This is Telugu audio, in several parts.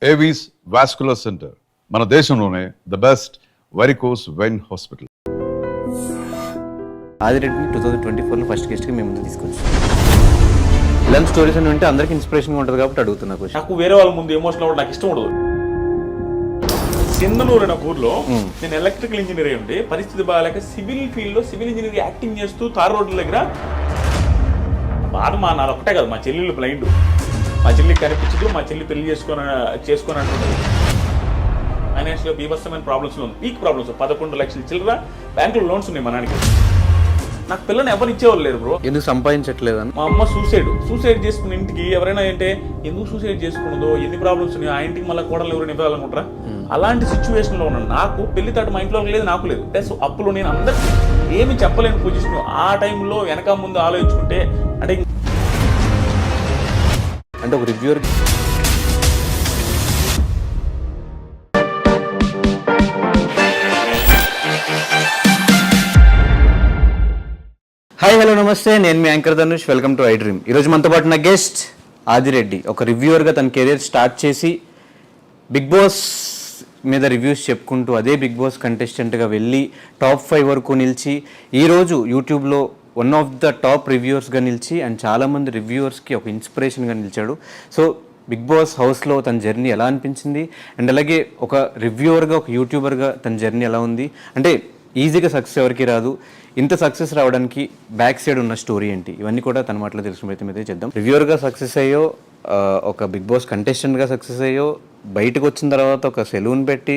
ఏవీస్ వాస్కులర్ సెంటర్ మన దేశంలోనే the best varicose vein hospital. ఆదిరెడ్డిని 2024లో ఫస్ట్ గెస్ట్గా మేము ముందు తీసుకొచ్చాం. ఇలాంటి స్టోరీస్ అని ఉంటే అందరికి ఇన్స్పిరేషన్గా ఉంటుంది కాబట్టి అడుగుతున్నా క్వశ్చన్. నాకు వేరే వాళ్ళ ముందు ఎమోషనల్ అవ్వడం నాకు ఇష్టం ఉండదు. సింధనూరు అనే ఊర్లో నేను ఎలక్ట్రికల్ ఇంజనీర్ అయి ఉండి పరిస్థితి బాగాలేక సివిల్ ఫీల్డ్లో సివిల్ ఇంజనీర్ యాక్టింగ్ చేస్తూ తార్ రోడ్ల దగ్గర బాధ నాది ఒకటే కాదు, మా చెల్లెళ్ళు బ్లైండ్, మా చెల్లికి కనిపించదు, మా చెల్లి పెళ్లి చేసుకొని అంటుంది. ఫైనాన్షియల్గా బీభత్సమైన ప్రాబ్లమ్స్లో ఉంది, పీక్ ప్రాబ్లమ్స్. 11 లక్షల చిల్లర బ్యాంకులో లోన్స్ ఉన్నాయి మా నాన్నకి. నాకు పిల్లని ఎవరు ఇచ్చేవాళ్ళు లేరు బ్రో. ఎందుకు సంపాదించట్లేదని మా అమ్మ సూసైడ్ చేసుకున్న ఇంటికి ఎవరైనా అంటే ఎందుకు సూసైడ్ చేసుకున్నదో, ఎన్ని ప్రాబ్లమ్స్ ఉన్నాయో, ఆ ఇంటికి మళ్ళీ కోడలు ఎవరైనా ఇవ్వాలనుకుంటారా? అలాంటి సిచ్యువేషన్లో ఉన్నాను. నాకు పెళ్లి తాటు మా ఇంట్లో లేదు, నాకు లేదు. ప్లస్ అప్పులు నేను అందరికీ ఏమి చెప్పలేని పొజిషన్. ఆ టైంలో వెనక ముందు ఆలోచించుకుంటే అంటే ఒక రివ్యూవర్ హాయ్ హలో నమస్తే, నేను మీ anchor Dhanush. Welcome to I dream. ఈరోజు మనతో పాటు నా గెస్ట్ ఆదిరెడ్డి. ఒక రివ్యూవర్గా తన కెరీర్ స్టార్ట్ చేసి బిగ్ బాస్ మీద రివ్యూస్ చెప్పుకుంటూ అదే బిగ్ బాస్ కంటెస్టెంట్గా వెళ్ళి టాప్ 5 వరకు నిలిచి ఈరోజు యూట్యూబ్లో వన్ ఆఫ్ ద టాప్ రివ్యూవర్స్గా నిలిచి అండ్ చాలామంది రివ్యూవర్స్కి ఒక ఇన్స్పిరేషన్గా నిలిచాడు. సో బిగ్ బాస్ హౌస్లో తన జర్నీ ఎలా అనిపించింది అండ్ అలాగే ఒక రివ్యూవర్గా ఒక యూట్యూబర్గా తన జర్నీ ఎలా ఉంది, అంటే ఈజీగా సక్సెస్ ఎవరికి రాదు, ఇంత సక్సెస్ రావడానికి బ్యాక్ సైడ్ ఉన్న స్టోరీ ఏంటి, ఇవన్నీ కూడా తన మాటలో తెలిసిన ప్రయత్నం అయితే చేద్దాం. రివ్యూవర్గా సక్సెస్ అయ్యో, ఒక బిగ్ బాస్ కంటెస్టెంట్గా సక్సెస్ అయ్యో, బయటకు వచ్చిన తర్వాత ఒక సెలూన్ పెట్టి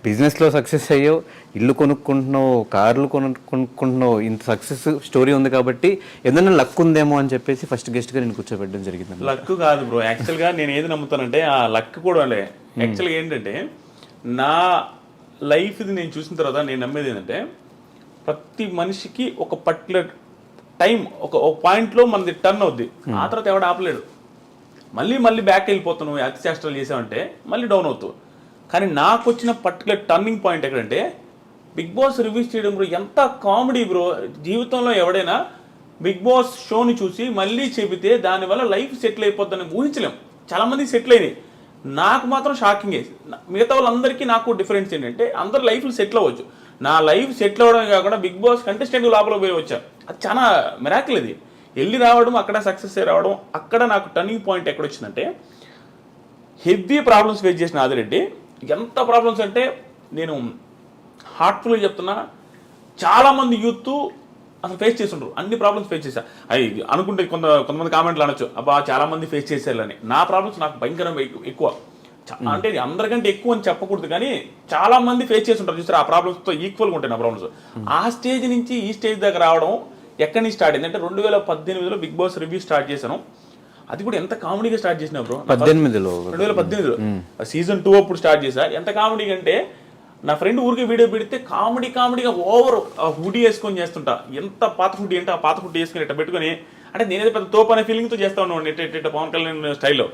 బిజినెస్లో సక్సెస్ అయ్యో, ఇల్లు కొనుక్కుంటున్నావు, కార్లు కొనుక్కుంటున్నావు, ఇంత సక్సెస్ స్టోరీ ఉంది కాబట్టి ఏదైనా లక్ ఉందేమో అని చెప్పేసి ఫస్ట్ గెస్ట్గా నేను కూర్చోబెట్టడం జరిగింది. లక్ కాదు బ్రో, యాక్చువల్గా నేను ఏది నమ్ముతానంటే ఆ లక్ కూడా యాక్చువల్గా ఏంటంటే నా లైఫ్ ఇది నేను చూసిన తర్వాత నేను నమ్మేది ఏంటంటే ప్రతి మనిషికి ఒక పర్టికులర్ టైం ఒక పాయింట్లో మనది టర్న్ అవుద్ది. ఆ తర్వాత ఎవడు ఆపలేడు. మళ్ళీ బ్యాక్ వెళ్ళిపోతావు, అతి చేష్టలు చేసావంటే మళ్ళీ డౌన్ అవుతావు. కానీ నాకు వచ్చిన పర్టికులర్ టర్నింగ్ పాయింట్ ఎక్కడంటే బిగ్ బాస్ రివ్యూస్ చేయడం బ్రో. ఎంత కామెడీ బ్రో. జీవితంలో ఎవడైనా బిగ్ బాస్ షోని చూసి మళ్ళీ చెబితే దానివల్ల లైఫ్ సెటిల్ అయిపోద్దని ఊహించలేం. చాలామంది సెటిల్ అయినాయి, నాకు మాత్రం షాకింగ్ వేసి. మిగతా వాళ్ళందరికీ నాకు డిఫరెన్స్ ఏంటంటే అందరు లైఫ్లో సెటిల్ అవ్వచ్చు. నా లైఫ్ సెటిల్ అవ్వడమే కాకుండా బిగ్ బాస్ కంటెస్టెంట్ లోపల పోయి వచ్చాను. అది చాలా మిరాకిల్. ఇది వెళ్ళి రావడం, అక్కడ సక్సెస్ అయ్యి రావడం. అక్కడ నాకు టర్నింగ్ పాయింట్ ఎక్కడొచ్చిందంటే హెవీ ప్రాబ్లమ్స్ ఫేస్ చేసిన ఆదిరెడ్డి. ఎంత ప్రాబ్లమ్స్ అంటే నేను హార్ట్ఫుల్గా చెప్తున్నా, చాలామంది యూత్ అసలు ఫేస్ చేస్తుండ్రు. అన్ని ప్రాబ్లమ్స్ ఫేస్ చేశా. అవి అనుకుంటే కొంతమంది కామెంట్లు అనొచ్చు, అబ్బా చాలామంది ఫేస్ చేసేయాలని. నా ప్రాబ్లమ్స్ నాకు భయంకరంగా ఎక్కువ. అంటే అందరికంటే ఎక్కువ అని చెప్పకూడదు, కానీ చాలా మంది ఫేస్ చేస్తుంటారు చూసారు. ఆ ప్రాబ్లమ్స్తో ఈక్వల్గా ఉంటాయి నా ప్రాబ్లమ్స్. ఆ స్టేజ్ నుంచి ఈ స్టేజ్ దగ్గర రావడం ఎక్కడి నుంచి స్టార్ట్ అయింది అంటే 2018లో బిగ్ బాస్ రివ్యూ స్టార్ట్ చేశాను. అది కూడా ఎంత కామెడీగా స్టార్ట్ చేసినా బ్రో. 2018లో సీజన్ 2 అప్పుడు స్టార్ట్ చేశా. ఎంత కామెడీగా అంటే నా ఫ్రెండ్ ఊరికి వీడియో పెడితే కామెడీగా ఓవర్ హుడీ వేసుకొని చేస్తుంటా. ఎంత పాత హుడీ అంటే ఆ పాత హుడీ వేసుకొని ఇట్లా పెట్టుకొని, అంటే నేనేదో పెద్ద తోపు అనే ఫీలింగ్తో చేస్తా ఉన్నాను ఇట్ట పవన్ కళ్యాణ్ స్టైల్లో.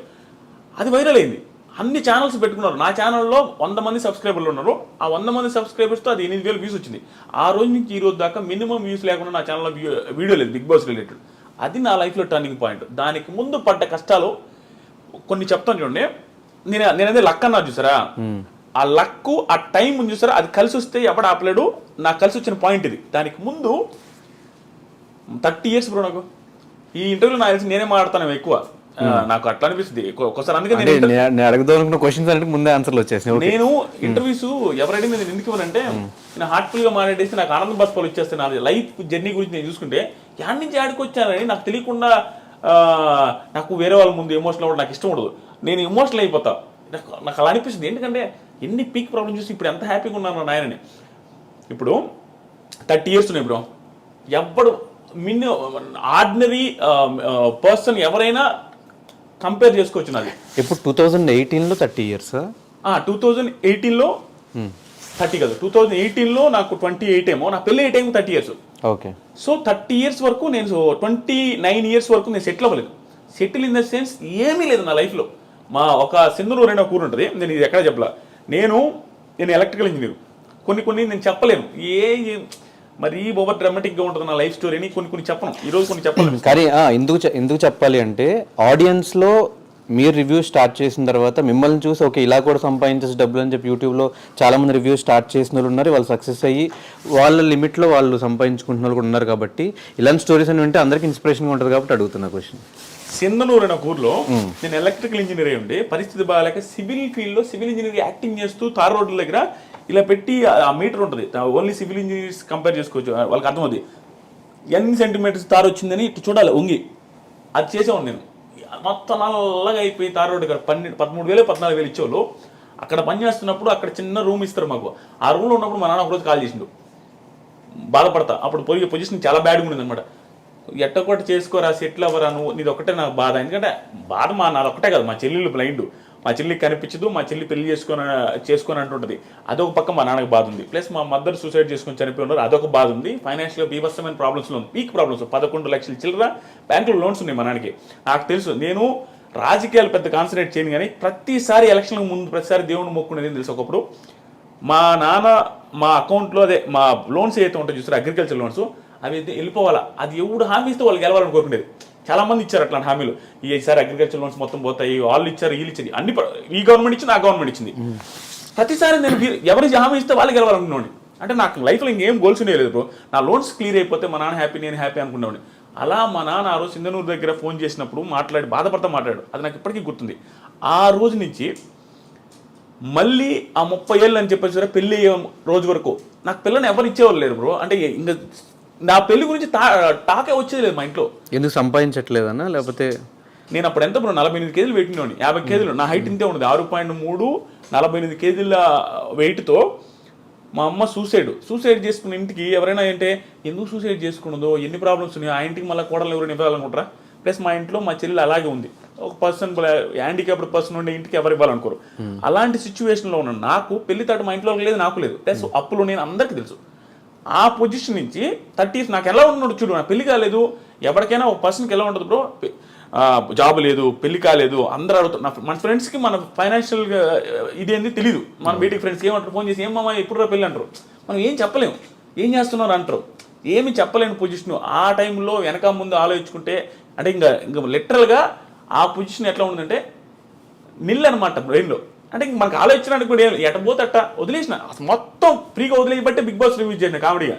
అది వైరల్ అయింది. అన్ని ఛానల్స్ పెట్టుకున్నారు. నా ఛానల్లో 100 మంది సబ్స్క్రైబర్లు ఉన్నారు. ఆ 100 మంది సబ్స్క్రైబర్స్తో అది 8,000 వ్యూస్ వచ్చింది. ఆ రోజు నుంచి ఈ రోజు దాకా మినిమం వ్యూస్ లేకుండా నా ఛానల్లో వీడియో లేదు బిగ్ బాస్ రిలేటెడ్. అది నా లైఫ్లో టర్నింగ్ పాయింట్. దానికి ముందు పడ్డ కష్టాలు కొన్ని చెప్తాను చూడండి. నేనదే లక్ అన్నా చూసారా, ఆ లక్ ఆ టైం ఉంది చూసారా, అది కలిసి వస్తే ఎవడు ఆపలేడు. నాకు కలిసి వచ్చిన పాయింట్ ఇది. దానికి ముందు 30 ఇయర్స్ బ్రో. నాకు ఈ ఇంటర్వ్యూలో నాకు తెలిసి నేనే మాట్లాడతాను ఎక్కువ. నాకు అట్లా అనిపిస్తుంది ఒక్కోసారి. అందుకే నేను అడుగుదాం క్వశ్చన్స్ అంటే ముందే ఆన్సర్లు వచ్చేసి నేను ఇంటర్వ్యూస్ ఎవరైనా నేను ఎందుకు ఇవ్వనంటే నేను హార్ట్ఫుల్గా మాట్లాడేసి నాకు ఆనంద బాష్పాలు వచ్చేస్తాను. నా లైఫ్ జర్నీ గురించి నేను చూసుకుంటే యాడ్ నుంచి యాడికి వచ్చానని నాకు తెలియకుండా. నాకు వేరే వాళ్ళ ముందు ఎమోషనల్ అవ్వడం నాకు ఇష్టం ఉండదు. నేను ఎమోషనల్ అయిపోతా. నాకు అలా అనిపిస్తుంది. ఎందుకంటే ఎన్ని పీక్ ప్రాబ్లమ్ చూసి ఇప్పుడు ఎంత హ్యాపీగా ఉన్నాను నాయనని. ఇప్పుడు 30 ఇయర్స్ ఉన్నాయి బ్రో. ఎవ్వడు ఆర్డినరీ పర్సన్ ఎవరైనా కంపేర్ చేసుకోవచ్చు. నాది ఇప్పుడు 2018లో 30 ఇయర్స్. 2018లో 30 కాదు, 2018లో నాకు 28 ఏమో. నా పెళ్ళి 8 30 ఇయర్స్. ఓకే. సో 30 ఇయర్స్ వరకు నేను 29 ఇయర్స్ వరకు నేను సెటిల్ అవ్వలేదు. సెటిల్ ఇన్ ద సెన్స్ ఏమీ లేదు నా లైఫ్లో. మా ఒక సింధనూరు అనే ఊరు ఉంటుంది, నేను ఇది ఎక్కడ చెప్పలా. నేను ఎలక్ట్రికల్ ఇంజనీర్. కొన్ని నేను చెప్పలేను. మరీ ఓవర్ డ్రామాటిక్గా ఉంటుంది నా లైఫ్ స్టోరీని. కొన్ని చెప్పను, ఈరోజు కొన్ని చెప్పలేను. కానీ ఎందుకు చెప్పాలి అంటే ఆడియన్స్లో మీరు రివ్యూ స్టార్ట్ చేసిన తర్వాత మిమ్మల్ని చూసి ఓకే ఇలా కూడా సంపాదించేసి డబ్బులు అని చెప్పి యూట్యూబ్లో చాలామంది రివ్యూ స్టార్ట్ చేసిన వాళ్ళు ఉన్నారు, వాళ్ళు సక్సెస్ అయ్యి వాళ్ళ లిమిట్లో వాళ్ళు సంపాదించుకుంటున్న వాళ్ళు కూడా ఉన్నారు. కాబట్టి ఇలాంటి స్టోరీస్ అని వింటే అందరికీ ఇన్స్పిరేషన్గా ఉంటుంది కాబట్టి అడుగుతున్నా క్వశ్చన్. సింధనూరు అనే ఊర్లో నేను ఎలక్ట్రికల్ ఇంజనీర్ అయ్యి ఉండి పరిస్థితి బాగాలేక సివిల్ ఫీల్డ్లో సివిల్ ఇంజనీర్ యాక్టింగ్ చేస్తూ తార్ రోడ్ల దగ్గర ఇలా పెట్టి ఆ మీటర్ ఉంటుంది, ఓన్లీ సివిల్ ఇంజనీర్స్ కంపేర్ చేసుకోవచ్చు, వాళ్ళకి అర్థమవుతుంది ఎన్ని సెంటీమీటర్స్ తారు వచ్చిందని ఇటు చూడాలి వంగి. అది చేసేవాడు నేను. మొత్తం నల్లగా అయిపోయి తార్ రోడ్డు ఇక్కడ 13,000 14,000 ఇచ్చేవాళ్ళు. అక్కడ పని చేస్తున్నప్పుడు అక్కడ చిన్న రూమ్ ఇస్తారు మాకు. ఆ రూమ్లో ఉన్నప్పుడు మా నాన్న ఒకరోజు కాల్ చేసిండు, బాధపడతా. అప్పుడు పోయి పొజిషన్ చాలా బ్యాడ్గా ఉండేది అనమాట. ఎట్టొక్కటి చేసుకోరా, సెటిల్ అవ్వరా, నువ్వు నీది ఒక్కటే నాకు బాధ. ఎందుకంటే బాధ నాది ఒక్కటే కాదు, మా చెల్లెళ్ళు బ్లైండ్, మా చెల్లికి కనిపించదు, మా చెల్లి పెళ్లి చేసుకొని అంటుంటుంది, అదొక పక్క మా నాన్నకి బాధ ఉంది. ప్లస్ మా మదర్ సూసైడ్ చేసుకొని చనిపోయి ఉన్నారు, అదొక బాధ ఉంది. ఫైనాన్షియల్గా బీభత్సమైన ప్రాబ్లమ్స్లో ఉంది, పీక్ ప్రాబ్లమ్స్. 11 లక్షల చిల్లర బ్యాంకులో లోన్స్ ఉన్నాయి మా నాన్నకి. నాకు తెలుసు, నేను రాజకీయాలు పెద్ద కాన్సన్ట్రేట్ చేయను, కానీ ప్రతిసారి ఎలక్షన్లకు ముందు ప్రతిసారి దేవుని మొక్కునేది తెలుసు. ఒకప్పుడు మా నాన్న మా అకౌంట్లో అదే మా లోన్స్ ఏదైతే ఉంటాయో చూసారు, అగ్రికల్చర్ లోన్స్, అవి వెళ్ళిపోవాలా, అది ఎవడు హామీ ఇస్తే వాళ్ళు గెలవాలని కోరుకునేది. చాలా మంది ఇచ్చారు అట్లాంటి హామీలు. ఈసారి అగ్రికల్చర్ లోన్స్ మొత్తం పోతాయి, వాళ్ళు ఇచ్చారు, వీళ్ళు ఇచ్చింది, అన్ని ఈ గవర్నమెంట్ ఇచ్చింది, ఆ గవర్నమెంట్ ఇచ్చింది. ప్రతిసారి నేను ఎవరికి హామీ ఇస్తే వాళ్ళు గెలవాలనుకున్నాను. అంటే నాకు లైఫ్లో ఇంకేం గోల్స్ ఉండేది బ్రో. నా లోన్స్ క్లియర్ అయిపోతే మా నాన్న హ్యాపీ, నేను హ్యాపీ అనుకున్నాను. అలా మా నాన్న ఆ రోజు సింధనూరు దగ్గర ఫోన్ చేసినప్పుడు బాధపడతా మాట్లాడాడు. అది నాకు ఇప్పటికీ గుర్తుంది. ఆ రోజు నుంచి మళ్ళీ ఆ 30 ఏళ్ళు అని చెప్పేసి పెళ్ళి అయ్యే రోజు వరకు నాకు పిల్లని ఎవరు ఇచ్చేవాళ్ళు లేరు బ్రో. అంటే ఇంకా నా పెళ్లి గురించి టాకే వచ్చేది లేదు మా ఇంట్లో. ఎందుకు సంపాదించట్లేదన్నా, లేకపోతే నేను అప్పుడు ఎంత బ్రో 48 కేజీలు పెట్టినోని, 50 కేజీలు నా హైట్ ఇంతే ఉండదు, 6.3, 48 కేజీల వెయిట్తో మా అమ్మ సూసైడ్ చేసుకున్న ఇంటికి ఎవరైనా అంటే ఎందుకు సూసైడ్ చేసుకున్నదో, ఎన్ని ప్రాబ్లమ్స్ ఉన్నాయో, ఆ ఇంటికి మళ్ళీ కోడలు ఎవరైనా ఇవ్వాలనుకుంటారా. ప్లస్ మా ఇంట్లో మా చెల్లి అలాగే ఉంది, ఒక పర్సన్ హ్యాండిక్యాప్డ్ పర్సన్ ఉండే ఇంటికి ఎవరు ఇవ్వాలనుకోరు. అలాంటి సిచ్యువేషన్లో ఉన్న నాకు పెళ్లి తాటు మా ఇంట్లో లేదు, నాకు లేదు. ప్లస్ అప్పులు నేను అందరికీ తెలుసు. ఆ పొజిషన్ నుంచి 30 నాకు ఎలా ఉన్నాడు చూడు, నా పెళ్లి కాలేదు. ఎవరికైనా ఒక పర్సన్కి ఎలా ఉంటుంది బ్రో, జాబ్ లేదు, పెళ్లి కాలేదు, అందరూ అడుగుతారు. మన ఫ్రెండ్స్కి మన ఫైనాన్షియల్ ఇదేంది తెలీదు. మన బీటెక్ ఫ్రెండ్స్కి ఏమంటారు, ఫోన్ చేసి ఏమమ్మా ఎప్పుడు పెళ్ళి అంటారు. మనం ఏం చెప్పలేము, ఏం చేస్తున్నారు అంటారు, ఏమి చెప్పలేని పొజిషన్. ఆ టైంలో వెనక ముందు ఆలోచించుకుంటే అంటే ఇంకా లిటరల్గా ఆ పొజిషన్ ఎట్లా ఉందంటే నిల్ అనమాట బ్రెయిన్లో. అంటే ఇంక మనకు ఆలోచించడానికి కూడా ఎట్టబోతే అట్ట వదిలేసిన, మొత్తం ఫ్రీగా వదిలేయబట్టే బిగ్ బాస్ రివ్యూ చేసిన కామెడీగా.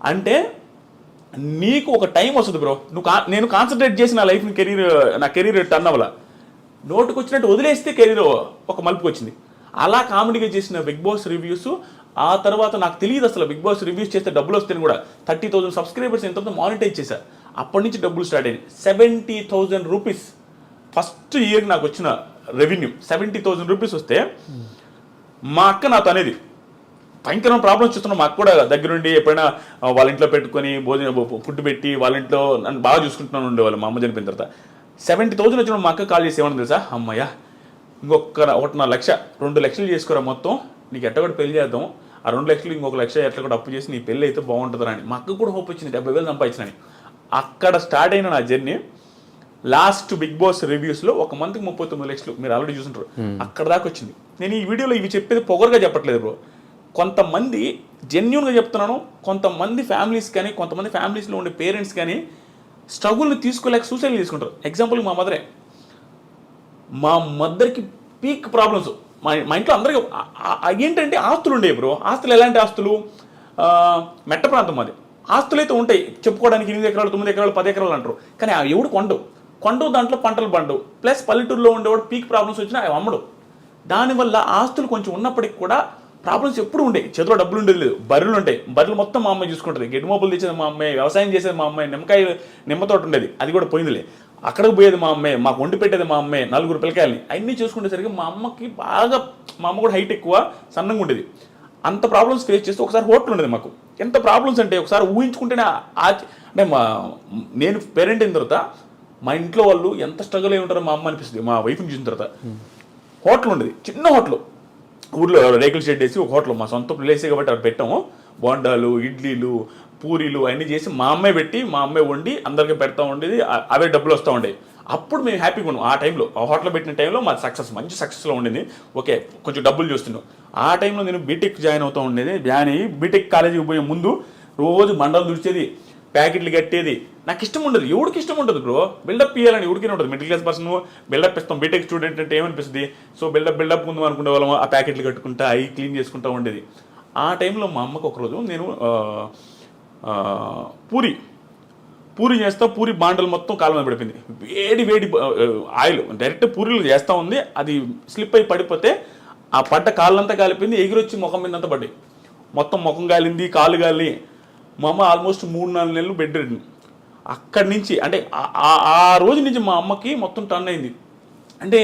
అంటే నీకు ఒక టైం వస్తుంది బ్రో, నేను కాన్సన్ట్రేట్ చేసి నా లైఫ్ని నా కెరీర్ టర్న్ అవ్వాల, నోటుకు వచ్చినట్టు వదిలేస్తే కెరీర్ ఒక మలుపుకి వచ్చింది. అలా కామెడీగా చేసిన బిగ్ బాస్ రివ్యూస్. ఆ తర్వాత నాకు తెలియదు అసలు బిగ్ బాస్ రివ్యూస్ చేస్తే డబ్బులు వస్తాయని కూడా. 30,000 సబ్స్క్రైబర్స్ ఎంతో మానిటైజ్ చేశారు. అప్పటి నుంచి డబ్బులు స్టార్ట్ అయ్యాయి. 70,000 రూపీస్ ఫస్ట్ ఇయర్ నాకు వచ్చిన రెవెన్యూ. 70,000 రూపీస్ వస్తే మా అక్క నాతో అనేది భయంకరమైన ప్రాబ్లమ్స్ చూస్తున్నాం. మా అక్క కూడా దగ్గరుండి ఎప్పుడైనా వాళ్ళ ఇంట్లో పెట్టుకొని ఫుడ్ పెట్టి వాళ్ళ ఇంట్లో నన్ను బాగా చూసుకుంటున్నాను ఉండేవాళ్ళు. మా అమ్మ చనిపోయిన తర్వాత 70,000 వచ్చిన మా అక్క కాల్ చేసి ఏమన్నా తెలుసా, అమ్మయ్య ఇంకొక 1.5 లక్ష 2 లక్షలు చేసుకోరా మొత్తం, నీకు ఎట్ట కూడా పెళ్లి చేద్దాం, ఆ 2 లక్షలు ఇంకొక లక్ష ఎట్లా కూడా అప్పు చేసి నీ పెళ్ళి అయితే బాగుంటుందని. అని మా అక్క కూడా హోప్ వచ్చింది, 70,000 సంపాదించినని. అక్కడ స్టార్ట్ అయిన నా జర్నీ లాస్ట్ బిగ్ బాస్ రివ్యూస్లో ఒక మంత్కి 39 లక్షలు, మీరు ఆల్రెడీ చూసుంటారు, అక్కడ దాకా వచ్చింది. నేను ఈ వీడియోలో ఇవి చెప్పేది పొగరుగా చెప్పట్లేదు బ్రో. కొంతమంది జెన్యూన్గా చెప్తున్నాను, కొంతమంది ఫ్యామిలీస్ కానీ కొంతమంది ఫ్యామిలీస్లో ఉండే పేరెంట్స్ కానీ స్ట్రగుల్ని తీసుకోలేక సూసైడ్ చేసుకుంటారు. ఎగ్జాంపుల్ మా మదర్కి పీక్ ప్రాబ్లమ్స్. మా ఇంట్లో అందరికీ ఏంటంటే ఆస్తులు ఉండేవి బ్రో. ఆస్తులు ఎలాంటి ఆస్తులు, మెట్ట ప్రాంతం అది. ఆస్తులు అయితే ఉంటాయి చెప్పుకోవడానికి, 8 ఎకరాలు 9 ఎకరాలు 10 ఎకరాలు అంటారు, కానీ అవి ఎవడు కొండవు దాంట్లో పంటలు పండవు. ప్లస్ పల్లెటూరులో ఉండేవాడు పీక్ ప్రాబ్లమ్స్ వచ్చినా అవి అమ్మడు. దానివల్ల ఆస్తులు కొంచెం ఉన్నప్పటికి కూడా ప్రాబ్లమ్స్ ఎప్పుడు ఉండేవి. చేతిలో డబ్బులు ఉండేది లేదు. బర్రెలు ఉంటాయి, బర్రెలు మొత్తం మా అమ్మాయి చూసుకుంటుంది. గడ్డి మోపులు తెచ్చేది మా అమ్మాయి, వ్యవసాయం చేసేది మా అమ్మాయి, నిమ్మతోట ఉండేది, అది కూడా పోయిందిలే. అక్కడికి పోయేది మా అమ్మాయి, మాకు వండి పెట్టేది మా అమ్మాయి, 4 పిల్లకాయలని. అన్నీ చూసుకునేసరికి మా అమ్మకి బాగా, మా అమ్మ కూడా హైట్ ఎక్కువ, సన్నంగా ఉండేది. అంత ప్రాబ్లమ్స్ ఫేస్ చేస్తే ఒకసారి హోటల్ ఉండేది మాకు. ఎంత ప్రాబ్లమ్స్ అంటే ఒకసారి ఊహించుకుంటేనే అంటే నేను పేరెంట్ అయిన తర్వాత మా ఇంట్లో వాళ్ళు ఎంత స్ట్రగుల్ అయి ఉంటారో మా అమ్మ అనిపిస్తుంది. మా వైఫ్ని చూసిన తర్వాత హోటల్ ఉండేది, చిన్న హోటల్, ఊర్లో రేకుల షెడ్ వేసి ఒక హోటల్, మా సొంత ప్లేసే కాబట్టి అక్కడ పెట్టాము. బోండాలు, ఇడ్లీలు, పూరీలు అన్నీ చేసి మా అమ్మాయి పెట్టి, మా అమ్మాయి వండి అందరికీ పెడతా ఉండేది. అవే డబ్బులు వస్తూ ఉండేవి. అప్పుడు మేము హ్యాపీగా ఉన్నాం. ఆ టైంలో, ఆ హోటల్ పెట్టిన టైంలో మా మంచి సక్సెస్లో ఉండేది. ఓకే, కొంచెం డబ్బులు చూస్తున్నాం. ఆ టైంలో నేను బీటెక్ జాయిన్ అవుతూ ఉండేది. జాయిన్ అయ్యి బీటెక్ కాలేజీకి పోయే ముందు రోజు మండలు తుడిచేది, ప్యాకెట్లు కట్టేది నాకు ఇష్టం ఉండదు. ఎవరికి ఇష్టం ఉండదు బ్రో, బిల్డప్ ఇవ్వాలని ఎవరికి ఉంటుంది. మిడిల్ క్లాస్ పర్సన్ బిల్డప్ ఇస్తాం. బీటెక్ స్టూడెంట్ అంటే ఏమనిపిస్తుంది, సో బిల్డప్ ముందు అనుకునే వాళ్ళం, ఆ ప్యాకెట్లు కట్టుకుంటా అవి క్లీన్ చేసుకుంటా ఉండేది. ఆ టైంలో మా అమ్మకు ఒకరోజు నేను పూరి చేస్తా, పూరి బాండలు మొత్తం కాళ్ళ మీద పడిపోయింది. వేడి ఆయిల్ డైరెక్ట్ పూరీలు చేస్తూ ఉంది, అది స్లిప్ అయి పడిపోతే ఆ పడ్డ కాళ్ళంతా కాలిపోయింది, ఎగిరొచ్చి ముఖం మీద అంతా పడ్డాయి. మొత్తం ముఖం కాలింది, కాలు కాలి. మా అమ్మ ఆల్మోస్ట్ 3-4 నెలలు బెడ్ రెడ్. అక్కడి నుంచి అంటే ఆ రోజు నుంచి మా అమ్మకి మొత్తం టర్న్ అయింది. అంటే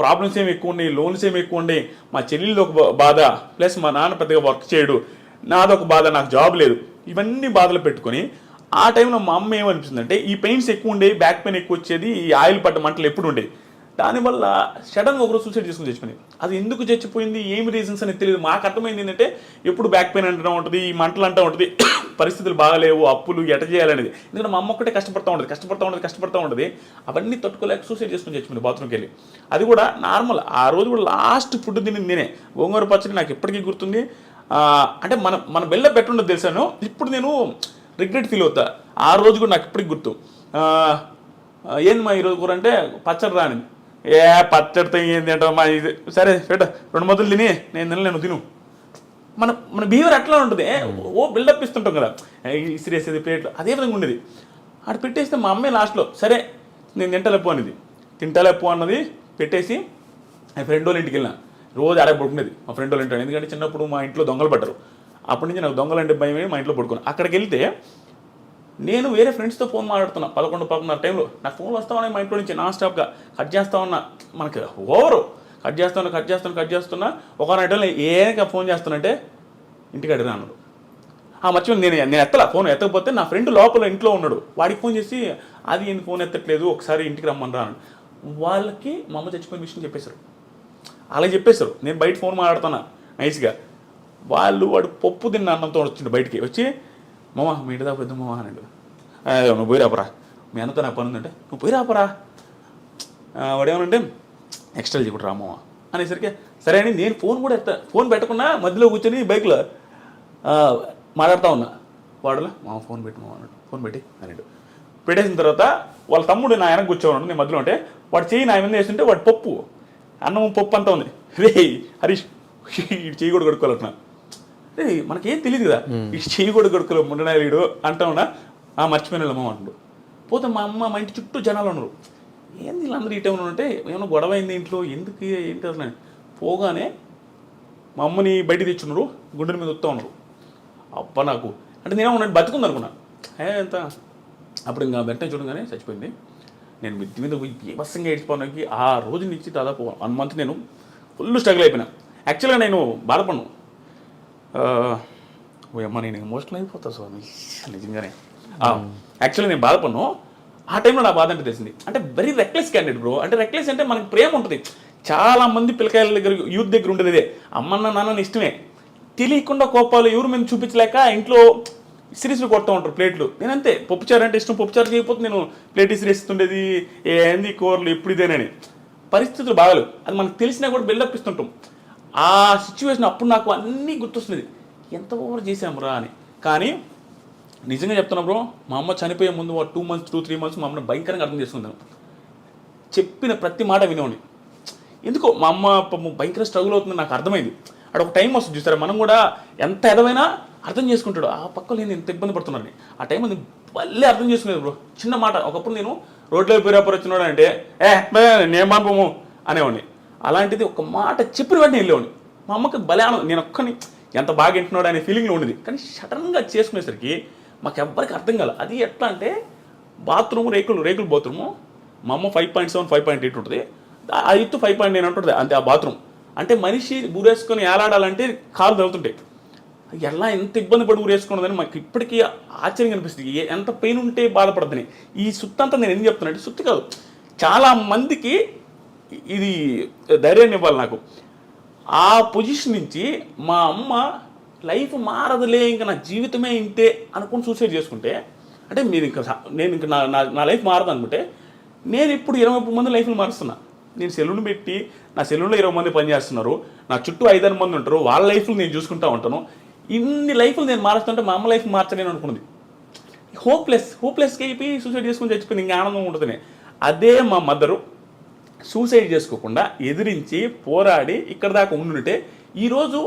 ప్రాబ్లమ్స్ ఏమి ఎక్కువ ఉండే, లోన్స్ ఏమి ఎక్కువ ఉండే, మా చెల్లెళ్ళు ఒక బాధ, ప్లస్ మా నాన్న పెద్దగా వర్క్ చేయడు, నాదొక బాధ, నాకు జాబ్ లేదు, ఇవన్నీ బాధలు పెట్టుకొని ఆ టైంలో మా అమ్మ ఏమనిపిస్తుందంటే ఈ పెయిన్స్ ఎక్కువ ఉండే, బ్యాక్ పెయిన్ ఎక్కువ వచ్చేది, ఈ ఆయిల్ పడ్డ మంటలు ఎప్పుడు ఉండే, దానివల్ల సడన్గా ఒకరోజు సూసైడ్ చేసుకుని చచ్చిపోయింది. అది ఎందుకు చచ్చిపోయింది, ఏమి రీజన్స్ అనేది తెలియదు. మాకు అర్థమైంది ఏంటంటే ఎప్పుడు బ్యాక్ పెయిన్ అంటూ ఉంటుంది, ఈ మంటలు అంటూ ఉంటుంది, పరిస్థితులు బాగాలేవు, అప్పులు ఎట చేయాలనేది. ఎందుకంటే మా అమ్మ ఒక్కటే కష్టపడతా ఉంటుంది. అవన్నీ తట్టుకోలేక సూసైడ్ చేసుకుని చచ్చిపోయింది బాత్రూమ్కి వెళ్ళి. అది కూడా నార్మల్. ఆ రోజు కూడా లాస్ట్ ఫుడ్ తినింది నేనే. గోంగూర పచ్చడి నాకు ఎప్పటికీ గుర్తుంది. అంటే మన బెల్ల పెట్టుండదు తెలుసాను. ఇప్పుడు నేను రిగ్రెట్ ఫీల్ అవుతా. ఆ రోజు కూడా నాకు ఇప్పటికి గుర్తు. ఏంది మా ఈరోజు కూర అంటే పచ్చడి రానిది. పచ్చడితో ఏంది అంటే మా ఇది సరే పెట్ట 2 ముద్దలు తిని నేను తిను. మన బిహేవియర్ అట్లా ఉంటుంది. బిల్డప్ ఇస్తుంటాం కదా, ఇసిరేసేది ప్లేట్లు, అదే విధంగా ఉండేది. అక్కడ పెట్టేస్తే మా అమ్మాయి లాస్ట్లో సరే నేను తింటలేపు అన్నది పెట్టేసి ఆ ఫ్రెండ్ వాళ్ళ ఇంటికి వెళ్ళిన. రోజు ఆడే పడుకునేది మా ఫ్రెండ్ వాళ్ళ ఇంట్లో. ఎందుకంటే చిన్నప్పుడు మా ఇంట్లో దొంగలు పడ్డారు. అప్పటి నుంచి నాకు దొంగలంటే భయం మా ఇంట్లో పడుకున్నాను. అక్కడికి వెళ్తే నేను వేరే ఫ్రెండ్స్తో ఫోన్ మాట్లాడుతున్నా 11-11 టైంలో. నాకు ఫోన్ వస్తా ఉన్నాయి మా ఇంట్లో నుంచి నాన్ స్టాప్గా. కట్ చేస్తా ఉన్నా, మనకి ఓవరు కట్ చేస్తున్నా. ఒక టైంలో ఏక ఫోన్ చేస్తానంటే ఇంటికి అడిగినా అన్నాడు. మర్చిపోయి నేను ఫోన్ ఎత్తకపోతే నా ఫ్రెండ్ లోపల ఇంట్లో ఉన్నాడు. వాడికి ఫోన్ చేసి అది ఎందుకు ఫోన్ ఎత్తట్లేదు, ఒకసారి ఇంటికి రమ్మని రాను. వాళ్ళకి మా అమ్మ చచ్చిపోయిన విషయం చెప్పేశారు. అలా చెప్పేశారు. నేను బయట ఫోన్ మాట్లాడుతున్నా నైస్గా. వాడు పప్పు తిన్న అన్నంతో వచ్చిండు బయటికి వచ్చి, మామ మీ ఇంటి దాకా పెద్ద మామ అన్నాడు. నువ్వు పోయి రాపరా, మీ అన్నతో నాకు పని ఉందంటే నువ్వు పోయి రాపరా. వాడేమనంటే ఎక్స్ట్రా చేయకుండా రామా అనేసరికి సరే అని నేను ఫోన్ పెట్టకుండా మధ్యలో కూర్చొని బైక్లో మాట్లాడుతూ ఉన్నా. వాడులో మా ఫోన్ పెట్టు అన్నాడు. ఫోన్ పెట్టి అన్నాడు. పెట్టేసిన తర్వాత వాళ్ళ తమ్ముడు నా వెనక కూర్చోన్నాడు. నేను మధ్యలో ఉంటే వాడు చెయ్యి నా మీద వేస్తుంటే వాడు అన్నం పప్పు అంతా ఉంది. రే హరీష్ ఇటు చెయ్యి కూడా కడుక్కోవాలన్నా. రే మనకేం తెలియదు కదా, ఇటు చెయ్యి కూడా కడుక్కోలే ముండనాయుడు అంటా ఉన్నా. మర్చిపోయిన అమ్మ అంటాడు. పోతే మా ఇంటి చుట్టూ జనాలు ఉన్నారు. ఏంది వీళ్ళందరూ ఈ టైంలో ఉంటే ఏమైనా గొడవ అయింది ఇంట్లో, ఎందుకు ఏంటి అసలు. పోగానే మా అమ్మని బయట తెచ్చున్నారు, గుండెల మీద వస్తూ ఉన్నారు. అబ్బా నాకు అంటే నేను ఉన్నట్టు బతుకుంది అనుకున్నా. ఎంత అప్పుడు ఇంకా వెంటనే చూడగానే చచ్చిపోయింది. నేను మిద్ది మీద బీభత్సంగా ఏడ్చిపోవడానికి ఆ రోజు నుంచి దాదాపు 1 మంత్ నేను ఫుల్ స్ట్రగుల్ అయిపోయినా. యాక్చువల్గా నేను బాధపడ్ను. అమ్మ నేను ఎమోషనల్ అయిపోతా స్వామి నిజంగానే. యాక్చువల్గా నేను బాధపడ్ను. ఆ టైంలో నా బాధ అంటే తెలిసింది. అంటే వెరీ రెక్లెస్ క్యాండిడేట్ బ్రో. అంటే రెక్లెస్ అంటే మనకి ప్రేమ ఉంటుంది. చాలా మంది పిల్లకాయల దగ్గర యూత్ దగ్గర ఉండేది ఇదే, అమ్మన్న నాన్న ఇష్టమే, తెలియకుండా కోపాలు ఎవరు మీద చూపించలేక ఇంట్లో సిరీస్లు కొడుతూ ఉంటారు ప్లేట్లు. నేనంతే, పప్పుచారు అంటే ఇష్టం, పప్పుచారు చేయకపోతే నేను ప్లేట్ ఇసిరేస్తుండేది, ఏంది కూరలు ఎప్పుడు ఇదేనని. పరిస్థితులు బాగాలేవు, అది మనకు తెలిసినా కూడా బిల్డప్ ఇస్తుంటాం. ఆ సిచ్యువేషన్ అప్పుడు నాకు అన్నీ గుర్తొస్తుంది, ఎంత ఓవర్ చేసాము రా అని. కానీ నిజంగా చెప్తున్నా బ్రో, మా అమ్మ చనిపోయే ముందు 2 months 2-3 months మా అమ్మని భయంకరంగా అర్థం చేసుకుంటాను. చెప్పిన ప్రతి మాట వినేవాడిని. ఎందుకో మా అమ్మ భయంకర స్ట్రగుల్ అవుతుంది నాకు అర్థమైంది. అక్కడ ఒక టైం వస్తుంది చూసారా, మనం కూడా ఎంత ఎదవైనా అర్థం చేసుకుంటాడు. ఆ పక్కలో నేను ఎంత ఇబ్బంది పడుతున్నాను ఆ టైం అది మళ్ళీ అర్థం చేసుకునేది బ్రో. చిన్న మాట, ఒకప్పుడు నేను రోడ్లో పేరాపర్ వచ్చినాడు అంటే నేను పంపము అనేవాడిని. అలాంటిది ఒక మాట చెప్పిన వెంటనే వెళ్ళేవాడిని. మా అమ్మకి భలే నేను ఒక్కని ఎంత బాగా వింటున్నాడు అనే ఫీలింగ్లో ఉండేది. కానీ సడన్గా చేసుకునేసరికి మాకు ఎవ్వరికి అర్థం కాదు. అది ఎట్లా అంటే బాత్రూమ్ రేకులు బాత్రూము. మా అమ్మ 5.7 5.8 ఉంటుంది, ఆ ఎత్తు 5.9 ఉంటుంది అంతే. ఆ బాత్రూమ్ అంటే మనిషి ఊరేసుకొని ఏలాడాలంటే కాలు తగులుతుంటాయి. ఎలా ఎంత ఇబ్బంది పడి ఊరేసుకున్నదని మాకు ఇప్పటికీ ఆశ్చర్యంగా అనిపిస్తుంది. ఎంత పెయిన్ ఉంటే బాధపడద్దని. ఈ సుత్తంతా నేను ఎందుకు చెప్తున్నా అంటే, సుత్తి కాదు, చాలా మందికి ఇది ధైర్యాన్ని ఇవ్వాలి నాకు. ఆ పొజిషన్ నుంచి మా అమ్మ లైఫ్ మారదులే, ఇంకా నా జీవితమే ఇంతే అనుకుని సూసైడ్ చేసుకుంటే, అంటే నేను ఇంకా నా లైఫ్ మారదు అనుకుంటే, నేను ఇప్పుడు 20 మంది లైఫ్లు మారుస్తున్నా. నేను సెలూన్ పెట్టి నా సెలూన్లో 20 మంది పనిచేస్తున్నారు, నా చుట్టూ 5-6 మంది ఉంటారు, వాళ్ళ లైఫ్లు నేను చూసుకుంటూ ఉంటాను. ఇన్ని లైఫ్లు నేను మారుస్తుంటే మా అమ్మ లైఫ్ మార్చలేను అనుకున్నది. హోప్లెస్కి అయిపోయి సూసైడ్ చేసుకుని చచ్చిపోయింది, ఇంకా ఆనందం ఉంటుంది. అదే మా మదరు సూసైడ్ చేసుకోకుండా ఎదిరించి పోరాడి ఇక్కడ దాకా ఉండుంటే ఈరోజు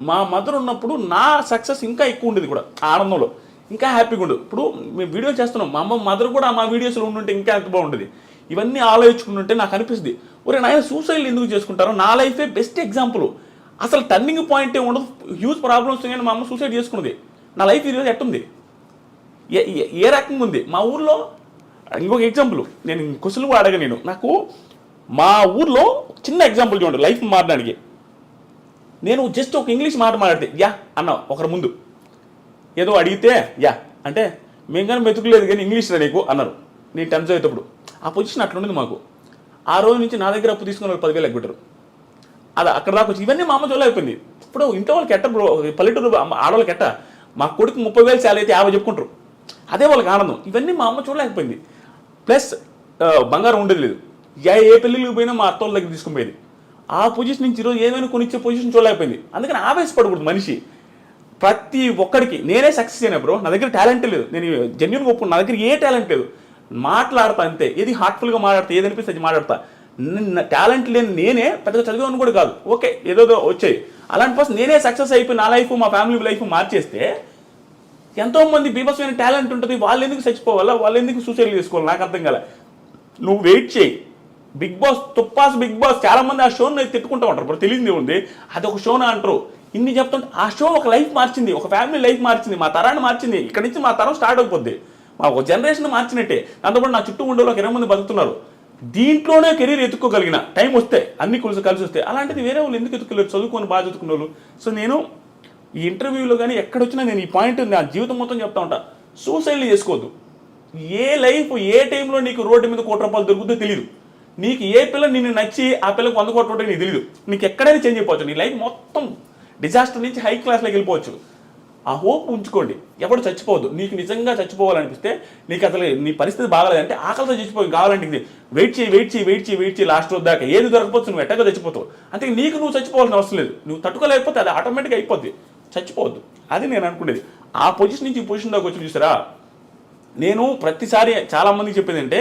మా మదర్ ఉన్నప్పుడు నా సక్సెస్ ఇంకా ఎక్కువ ఉండేది కూడా, ఆనందంలో ఇంకా హ్యాపీగా ఉండదు. ఇప్పుడు మేము వీడియో చేస్తున్నాం, మా అమ్మ మదర్ కూడా మా వీడియోస్లో ఉండుంటే ఇంకా ఎంత బాగుంటుంది. ఇవన్నీ ఆలోచించుకుంటుంటే నాకు అనిపిస్తుంది, ఒరే నాయన సూసైడ్ ఎందుకు చేసుకుంటారో, నా లైఫే బెస్ట్ ఎగ్జాంపుల్. అసలు టర్నింగ్ పాయింట్ ఉండదు, హ్యూజ్ ప్రాబ్లమ్స్ కానీ మా అమ్మ సూసైడ్ చేసుకున్నది. నా లైఫ్ ఈరోజు ఎట్టుంది, ఏ రకంగా ఉంది. మా ఊర్లో ఇంకొక ఎగ్జాంపుల్, నేను క్వశ్చన్ కూడా అడగ, నాకు మా ఊర్లో చిన్న ఎగ్జాంపుల్ చూడండి లైఫ్ మారడానికి. నేను జస్ట్ ఒక ఇంగ్లీష్ మాట మాట్లాడితే యా అన్నా ఒకరి ముందు, ఏదో అడిగితే యా అంటే మేము కానీ మెతుకులేదు కానీ ఇంగ్లీష్ నీకు అన్నారు. నేను 10th చదివేటప్పుడు ఆ పొజిషన్ అట్లుండేది మాకు. ఆ రోజు నుంచి నా దగ్గర అప్పు తీసుకుని 10,000 ఎగ్గొట్టారు. అది అక్కడ దాకా వచ్చి ఇవన్నీ మా అమ్మ చోళ్ళ అయిపోయింది. ఇప్పుడు ఇంట్లో వాళ్ళకి ఎట్ట బ్రో, పల్లెటూరు ఆడవాళ్ళకి ఎట్ట, మా కొడుకు 30,000 శాలరీ అయితే 50 చెప్పుకుంటారు, అదే వాళ్ళకి ఆనందం. ఇవన్నీ మా అమ్మ చూడలేకపోయింది. ప్లస్ బంగారం ఉండేది లేదు, ఏ పెళ్ళిళ్ళకి పోయినా మా అత్తోళ్ళ దగ్గర తీసుకుని పోయేది. ఆ పొజిషన్ నుంచి ఈరోజు ఏమైనా కొనిచ్చే పొజిషన్ చూడలేకపోయింది. అందుకని ఆవేశపడకూడదు మనిషి. ప్రతి ఒక్కడికి నేనే సక్సెస్ అయినా బ్రో, నా దగ్గర టాలెంట్ లేదు, నేను జెన్యున్గా ఒప్పుకున్నా, నా దగ్గర ఏ టాలెంట్ లేదు, మాట్లాడతా అంతే, ఏది హార్ట్ఫుల్గా మాట్లాడతా, ఏది అనిపిస్తే అది మాట్లాడతా. టాలెంట్ లేని నేనే పెద్దగా చదివాను కూడా కాదు, ఓకే ఏదో వచ్చాయి. అలాంటి పర్సన్ నేనే సక్సెస్ అయిపోయి నా లైఫ్ మా ఫ్యామిలీ లైఫ్ మార్చేస్తే ఎంతోమంది బీభత్సమైన టాలెంట్ ఉంటుంది, వాళ్ళు ఎందుకు చచ్చిపోవాలా, వాళ్ళు ఎందుకు సూసైడ్ చేసుకోవాలి, నాకు అర్థం కాలే. నువ్వు వెయిట్ చేయి, బిగ్ బాస్ తుప్పాస్ బిగ్ బాస్ చాలా మంది ఆ షోని తిట్టుకుంటూ ఉంటారు, ఇప్పుడు తెలియదు ఉంది అది ఒక షోనా అంటారు. ఇన్ని చెప్తుంటే ఆ షో ఒక లైఫ్ మార్చింది, ఒక ఫ్యామిలీ లైఫ్ మార్చింది, మా తరాన్ని మార్చింది. ఇక్కడ నుంచి మా తరం స్టార్ట్ అయిపోద్ది, మా ఒక జనరేషన్ మార్చినట్టే. దాంతోపాటు నా చుట్టూ ఉండే ఒక 20 మంది బతుకుతున్నారు. దీంట్లోనే కెరీర్ ఎత్తుక్కోగలిగిన టైం వస్తే, అన్ని కలిసి వస్తే, అలాంటిది వేరే వాళ్ళు ఎందుకు ఎత్తుకోలేరు, చదువుకొని బాగా చదువుకున్న వాళ్ళు. సో నేను ఈ ఇంటర్వ్యూలో కానీ ఎక్కడొచ్చినా నేను ఈ పాయింట్ నా జీవితం మొత్తం చెప్తా ఉంటా, సూసైడ్లు చేసుకోవద్దు. ఏ లైఫ్ ఏ టైంలో నీకు రోడ్డు మీద 1 కోటి రూపాయలు దొరుకుతుందో తెలియదు. నీకు ఏ పిల్ల నిన్ను నచ్చి ఆ పిల్లకి 100 కోట్లు ఉంటే నీకు తెలియదు. నీకు ఎక్కడైనా చేంజ్ అయిపోవచ్చు, నీ లైఫ్ మొత్తం డిజాస్టర్ నుంచి హై క్లాస్లోకి వెళ్ళిపోవచ్చు. ఆ హోప్ ఉంచుకోండి, ఎవడు చచ్చిపోవద్దు. నీకు నిజంగా చచ్చిపోవాలనిపిస్తే, నీకు అసలు నీ పరిస్థితి బాగాలేదంటే, ఆకలితో చచ్చిపోయి కావాలంటే ఇది వెయిట్ చేయి లాస్ట్ రోజు దాకా ఏది దొరకపోవచ్చు, నువ్వు ఎట్టగా చచ్చిపోతావు. అంతే, నీకు నువ్వు చచ్చిపోవాల్సిన అవసరం లేదు. నువ్వు తట్టుకోలేకపోతే అది ఆటోమేటిక్గా అయిపోద్ది, చచ్చిపోవద్దు. అది నేను అనుకునేది. ఆ పొజిషన్ నుంచి ఈ పొజిషన్ దాకా వచ్చి చూసారా, నేను ప్రతిసారి చాలామందికి చెప్పేది అంటే,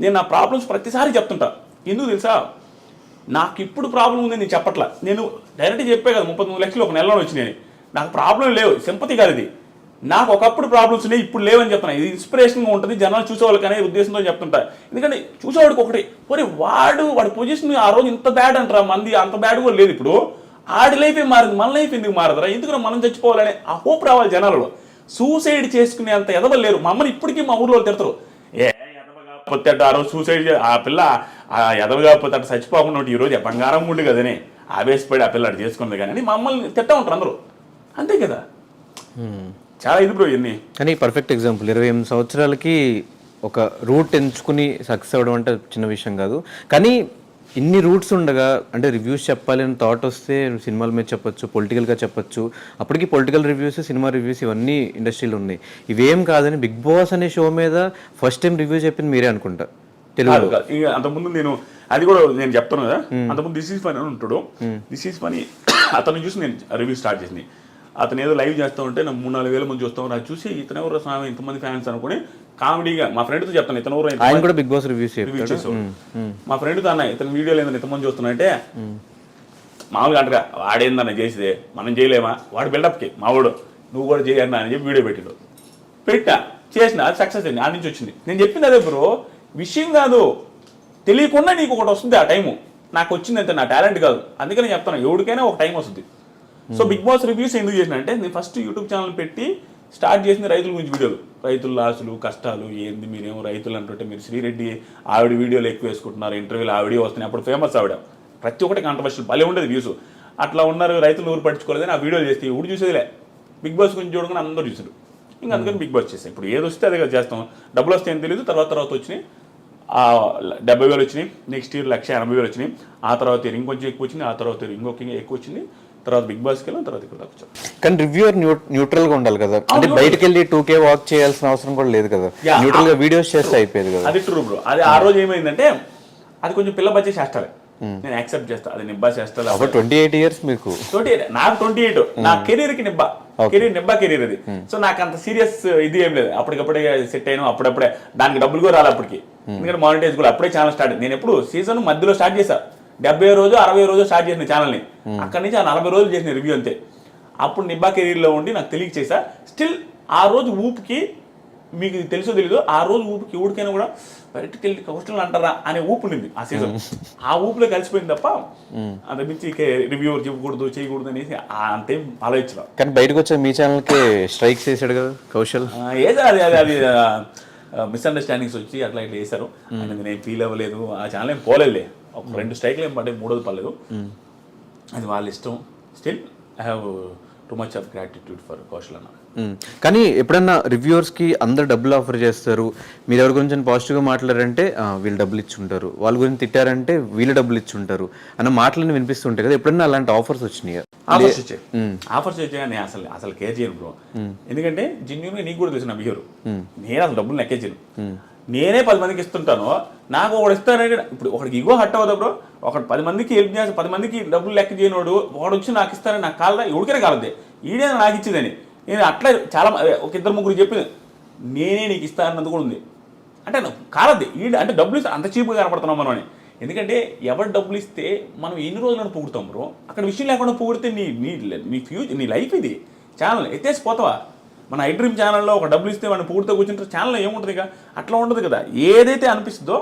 నేను నా ప్రాబ్లమ్స్ ప్రతిసారి చెప్తుంటా. ఎందుకు తెలుసా, నాకు ఇప్పుడు ప్రాబ్లం ఉందని నేను చెప్పట్లా. నేను డైరెక్ట్గా చెప్పే కదా 39 లక్షలు ఒక నెలలో వచ్చినాయి, నాకు ప్రాబ్లం లేవు, సింపతి కాదు ఇది. నాకు ఒకప్పుడు ప్రాబ్లమ్స్ ఉన్నాయి, ఇప్పుడు లేవని చెప్తున్నా. ఇది ఇన్స్పిరేషన్గా ఉంటుంది, జనాలు చూసేవాళ్ళకి అనే ఉద్దేశంతో చెప్తుంటా. ఎందుకంటే చూసేవాడికి ఒకటి, పోనీ వాడి పొజిషన్ ఆ రోజు ఇంత బ్యాడ్ అంటారా, మంది అంత బ్యాడ్ కూడా లేదు. ఇప్పుడు ఆడి లైఫే మారింది, మన లైఫ్ ఎందుకు మారదురా, ఎందుకు మనం చచ్చిపోవాలనే ఆ హోప్ రావాలి జనాలలో. సూసైడ్ చేసుకునే అంత ఎదవలు లేరు. మా అమ్మని ఇప్పటికీ మా ఊర్లో తిడతారు, పోతే ఆ రోజు సూసైడ్ ఆ పిల్ల ఆ ఎదవగా పోతే అట్లా చచ్చిపోకుండా ఈ రోజు బంగారం ఉండి కదనే ఆవేశపడి ఆ పిల్ల అటు చేసుకుంది కానీ మమ్మల్ని తిట్టా ఉంటారు అందరూ. అంతే కదా, చాలా ఇది బ్రో ఇవన్నీ. కానీ పర్ఫెక్ట్ ఎగ్జాంపుల్, 28 సంవత్సరాలకి ఒక రూట్ ఎంచుకుని సక్సెస్ అవ్వడం అంటే చిన్న విషయం కాదు. కానీ ఇన్ని రూట్స్ ఉండగా, అంటే రివ్యూస్ చెప్పాలి అని థాట్ వస్తే సినిమాల మీద చెప్పొచ్చు, పొలిటికల్గా చెప్పొచ్చు. అప్పటికి పొలిటికల్ రివ్యూస్, సినిమా రివ్యూస్ ఇవన్నీ ఇండస్ట్రీలో ఉన్నాయి. ఇవేం కాదని బిగ్ బాస్ అనే షో మీద ఫస్ట్ టైం రివ్యూ చెప్పింది మీరే అనుకుంటా తెలుగు. అంతకుముందు నేను అది కూడా నేను చెప్తాను కదా, అంతకుముందు దిస్ ఈజ్ ఫనీ అని ఉంటాడు. దిస్ ఈజ్ ఫనీ అతను చూసి నేను రివ్యూ స్టార్ట్ చేసింది. అతను ఏదో లైవ్ చేస్తూ ఉంటే నాకు 3-4 వేల మంది చూస్తాం, అది చూసి ఇతను ఎవరు స్వామి ఇంతమంది ఫ్యాన్స్ అనుకుని కామెడీగా మా ఫ్రెండ్తో చెప్తాను, ఇతను ఎవరు ఆయన కూడా బిగ్ బాస్ రివ్యూ చేసాడు. మా ఫ్రెండ్తో అన్న ఇతను వీడియోలు ఏందని ఇంతమంది చూస్తున్నాయంటే, మామూలుగా అంటగా వాడేందన్న చేసిదే మనం చేయలేమా, వాడు బిల్డప్కి మావాడు నువ్వు కూడా చేయన్నా అని చెప్పి వీడియో పెట్టా చేసిన, అది సక్సెస్ అయింది, ఆ నుంచి వచ్చింది. నేను చెప్పింది అదే బ్రో, విషయం కాదు, తెలియకుండా నీకు ఒకటి వస్తుంది ఆ టైము. నాకు వచ్చింది అంతే, నా టాలెంట్ కాదు. అందుకని చెప్తాను, ఎవరికైనా ఒక టైం వస్తుంది. సో బిగ్ బాస్ రివ్యూస్ ఎందుకు చేసిన అంటే, నేను ఫస్ట్ యూట్యూబ్ ఛానల్ పెట్టి స్టార్ట్ చేసిన రైతుల గురించి వీడియోలు, రైతుల లాసులు కష్టాలు ఏంది, మీరేమో రైతులు అంటుంటే మీరు శ్రీరెడ్డి ఆవిడ వీడియోలు ఎక్కువ వేసుకుంటున్నారు, ఇంటర్వ్యూలు ఆవిడ వస్తున్నాయి, అప్పుడు ఫేమస్ ఆవిడ, ప్రతి ఒక్కటి కాంట్రవర్షియల్ భలే ఉండేది వ్యూస్. అట్లా ఉన్నారు, రైతులు ఊరు పట్టించుకోలేదని ఆ వీడియోలు చేస్తే ఊరు చూసేదిలే, బిగ్ బాస్ గురించి చూడగానే అందరూ చూసారు. ఇంకా అందుకని బిగ్ బాస్ చేస్తాం. ఇప్పుడు ఏది వస్తే అదే చేస్తాం, డబ్బులు వస్తే ఏం తెలియదు. తర్వాత వచ్చినాయి 70,000 వచ్చినాయి, నెక్స్ట్ ఇయర్ 1,80,000 వచ్చినాయి, ఆ తర్వాత ఇంకొంచెం ఎక్కువ వచ్చింది, ఆ తర్వాత ఇంకొక ఎక్కువ వచ్చింది, తర్వాత బిగ్ బాస్కి వెళ్ళాం, తర్వాత ఇక్కడ వచ్చాం. కానీ రివ్యూర్ న్యూట్రల్ గా ఉండాలి కదా, అంటే బయటకు వెళ్ళి 2K వాక్ చేయాల్సిన అవసరం కూడా లేదు కదా, న్యూట్రల్ గా వీడియోస్ చేస్తే అయిపోయేది కదా. అది ట్రూ బ్రో. అది ఆ రోజు ఏమైందంటే, అది కొంచెం పిల్ల బచ్చే చేస్తాలే, నేను యాక్సెప్ట్ చేస్తా, అది నిబ్బా చేస్తా. 28 years మీకు, నాకు 28, నా కెరీర్ కి నిబ్బా కెరీర్ నిబ్బా కెరీర్ అది. సో నాకు అంత సీరియస్ ఇది ఏం లేదు, అప్పటికప్పుడే సెట్ అయ్యాను, అప్పుడప్పుడే దానికి డబ్బులు కూడా రాలి అప్పటికి, ఎందుకంటే మానిటైజ్ కూడా అప్పుడే ఛానల్ స్టార్ట్. నేను ఎప్పుడు సీజన్ మధ్యలో స్టార్ట్ చేశా, 70 రోజు 60 రోజు స్టార్ట్ చేసిన ఛానల్ని, అక్కడి నుంచి ఆ 40 రోజులు చేసిన రివ్యూ అంతే. అప్పుడు నిబ్బా కెరీర్లో ఉండి నాకు తెలియక చేశా. స్టిల్ ఆ రోజు ఊపుకి, మీకు తెలుసో తెలీదు, ఆ రోజు ఊపికి ఊడికైనా కూడా బయటకు వెళ్ళి కౌస్టల్ అంటారా అనే ఊపు ఉండింది ఆ సీజన్. ఆ ఊపులో కలిసిపోయింది తప్ప అంతమించి రివ్యూవర్ చెప్పకూడదు చేయకూడదు అనేసి అంతేం ఆలోచించడం. కానీ బయటకు వచ్చే మీ ఛానల్కి స్ట్రైక్స్ వేసాడు కదా కౌశల్. ఏదో అది మిస్అండర్స్టాండింగ్స్ వచ్చి అట్లా ఇట్లా వేశారు. అనేది నేను ఫీల్ అవ్వలేదు, ఆ ఛానల్ ఏం పోలేదులే, ఒక 2 స్ట్రైక్లు ఏం పడ్డాయి, 3ది పర్లేదు, అది వాళ్ళ ఇష్టం. Still I have too much of gratitude for Kaushal అన్న. కానీ ఎప్పుడన్నా రివ్యూవర్స్కి అందరు డబ్బులు ఆఫర్ చేస్తారు, మీరు ఎవరి గురించి పాజిటివ్గా మాట్లాడారంటే వీళ్ళు డబ్బులు ఇచ్చి ఉంటారు, వాళ్ళ గురించి తిట్టారంటే వీళ్ళు డబ్బులు ఇచ్చి ఉంటారు అన్న మాటలను వినిపిస్తుంటాయి కదా. ఎప్పుడన్నా అలాంటి ఆఫర్స్ వచ్చినాయి? ఆఫర్స్ వచ్చాయి, నేను అసలు కేర్ చేయను బ్రో. ఎందుకంటే జెన్యూన్గా నీకు కూడా తెలుసు నా బిహేవియర్, నేను అసలు డబ్బులు లెక్కే చేయను. నేనే 10 మందికి ఇస్తుంటాను, నాకు ఒకడు ఇస్తానంటే ఇప్పుడు ఒకడికి ఇగో హట్ అవుతా బ్రో. ఒకటి 10 మందికి హెల్ప్ చేసి 10 మందికి డబ్బులు లెక్క చేయనోడు ఒకడు వచ్చి నాకు ఇస్తానని నాకు కాలదా, ఎవరికైనా కాలదే, ఈడే నాకు ఇచ్చేదని. నేను అట్లా చాలా ఒక 2-3 చెప్పింది, నేనే నీకు ఇస్తానన్నది కూడా ఉంది. అంటే కాలద్ది ఈడ, అంటే డబ్బులు ఇస్తే అంత చీప్గా కనపడుతున్నాం మనం అని. ఎందుకంటే ఎవరు డబ్బులు ఇస్తే మనం ఎన్ని రోజులను పొగుడుతాం బ్రో, అక్కడ విషయం లేకుండా పొగిడితే నీ ఫ్యూచర్, నీ లైఫ్ ఇది. ఛానల్ ఎత్తేసిపోతావా? మన ఐడ్రీమ్ ఛానల్లో ఒక డబ్బులు ఇస్తే మనం పొగిడితే కూర్చుంటారు, ఛానల్లో ఏముంటుంది ఇక, అట్లా ఉండదు కదా. ఏదైతే అనిపిస్తుందో